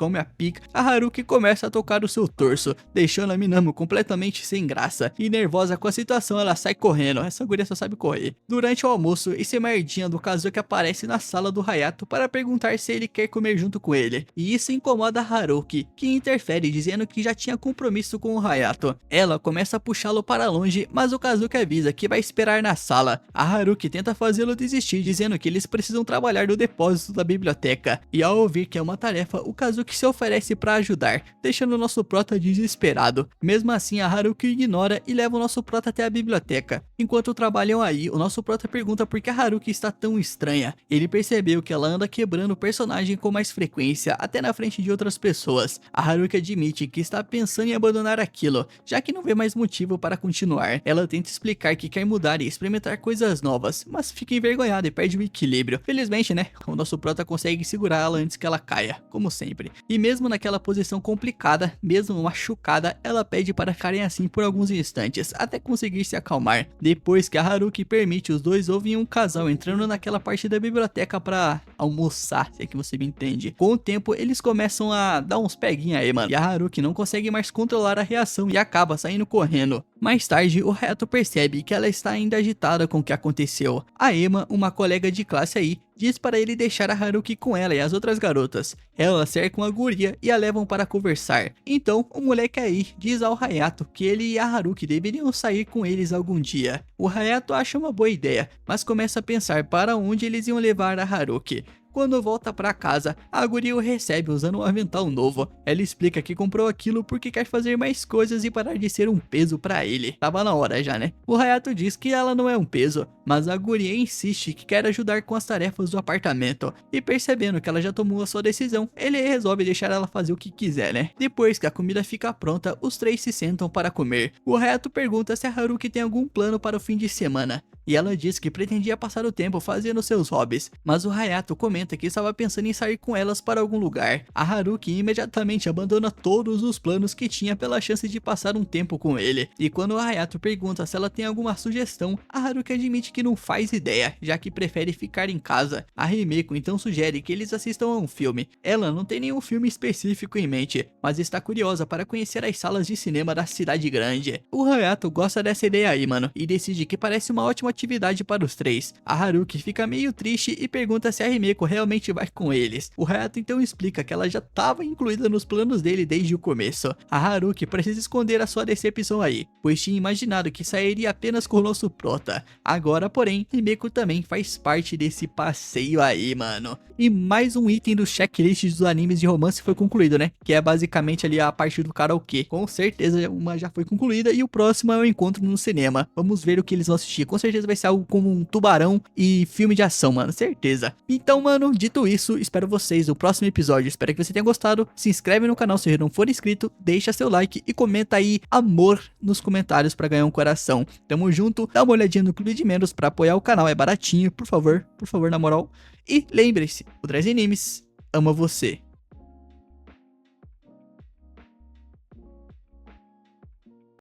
come a pica, a Haruki começa a tocar o seu torso, deixando a Minamo completamente sem graça. E nervosa com a situação, ela sai correndo. Essa guria só sabe correr. Durante o almoço, esse merdinha do Kazuki aparece na sala do Hayato para perguntar se ele quer comer junto com ele. E isso incomoda a Haruki, que interfere dizendo que já tinha compromisso com o Hayato. Ela começa a puxá-lo para longe, mas o Kazuki avisa que vai esperar na sala. A Haruki tenta fazê-lo desistir, dizendo que eles precisam trabalhar no depósito da biblioteca. E ao ouvir que é uma tarefa, o Kazuki se oferece para ajudar, deixando o nosso prota desesperado. Mesmo assim, a Haruki ignora e leva o nosso prota até a biblioteca. Enquanto trabalham aí, o nosso prota pergunta por que a Haruki está tão estranha. Ele percebeu que ela anda quebrando o personagem com mais frequência, até na frente de outras pessoas. A Haruki admite que está pensando em abandonar aquilo, já que não vê mais motivo para continuar. Ela tenta explicar que quer mudar e experimentar coisas novas, mas fica envergonhada e perde o equilíbrio. Felizmente, né, o nosso prota consegue segurá-la antes que ela caia, como sempre. E mesmo naquela posição complicada, mesmo machucada, ela pede para ficarem assim por alguns instantes, até conseguir se acalmar. Depois que a Haruki permite, os dois ouvem um casal entrando naquela parte da biblioteca para almoçar, se é que você me entende. Com o tempo, eles começam a dar uns peguinhos aí, mano. E a Haruki não consegue mais controlar a reação e acaba saindo correndo. Mais tarde, o Hayato percebe que ela está ainda agitada com o que aconteceu. A Ema, uma colega de classe aí, diz para ele deixar a Haruki com ela e as outras garotas. Elas cercam a guria e a levam para conversar. Então, o moleque aí diz ao Hayato que ele e a Haruki deveriam sair com eles algum dia. O Hayato acha uma boa ideia, mas começa a pensar para onde eles iam levar a Haruki. Quando volta pra casa, a guria o recebe usando um avental novo. Ela explica que comprou aquilo porque quer fazer mais coisas e parar de ser um peso pra ele. Tava na hora já, né? O Hayato diz que ela não é um peso, mas a guria insiste que quer ajudar com as tarefas do apartamento. E percebendo que ela já tomou a sua decisão, ele resolve deixar ela fazer o que quiser, né? Depois que a comida fica pronta, os três se sentam para comer. O Hayato pergunta se a Haruki tem algum plano para o fim de semana. E ela diz que pretendia passar o tempo fazendo seus hobbies, mas o Hayato comenta que estava pensando em sair com elas para algum lugar. A Haruki imediatamente abandona todos os planos que tinha pela chance de passar um tempo com ele. E quando o Hayato pergunta se ela tem alguma sugestão, a Haruki admite que não faz ideia, já que prefere ficar em casa. A Himeko então sugere que eles assistam a um filme. Ela não tem nenhum filme específico em mente, mas está curiosa para conhecer as salas de cinema da cidade grande. O Hayato gosta dessa ideia aí, mano, e decide que parece uma ótima atividade para os três. A Haruki fica meio triste e pergunta se a Himeko realmente vai com eles. O Hayato então explica que ela já estava incluída nos planos dele desde o começo. A Haruki precisa esconder a sua decepção aí, pois tinha imaginado que sairia apenas com o nosso prota. Agora, porém, Himeko também faz parte desse passeio aí, mano. E mais um item do checklist dos animes de romance foi concluído, né? Que é basicamente ali a parte do karaokê. Com certeza uma já foi concluída e o próximo é o encontro no cinema. Vamos ver o que eles vão assistir. Com certeza vai ser algo como um tubarão e filme de ação, mano, certeza. Então, mano, dito isso, espero vocês no próximo episódio. Espero que você tenha gostado. Se inscreve no canal se você não for inscrito, deixa seu like e comenta aí amor nos comentários pra ganhar um coração. Tamo junto, dá uma olhadinha no Clube de Membros pra apoiar o canal, é baratinho, por favor, na moral. E lembre-se, o Dress Animes ama você.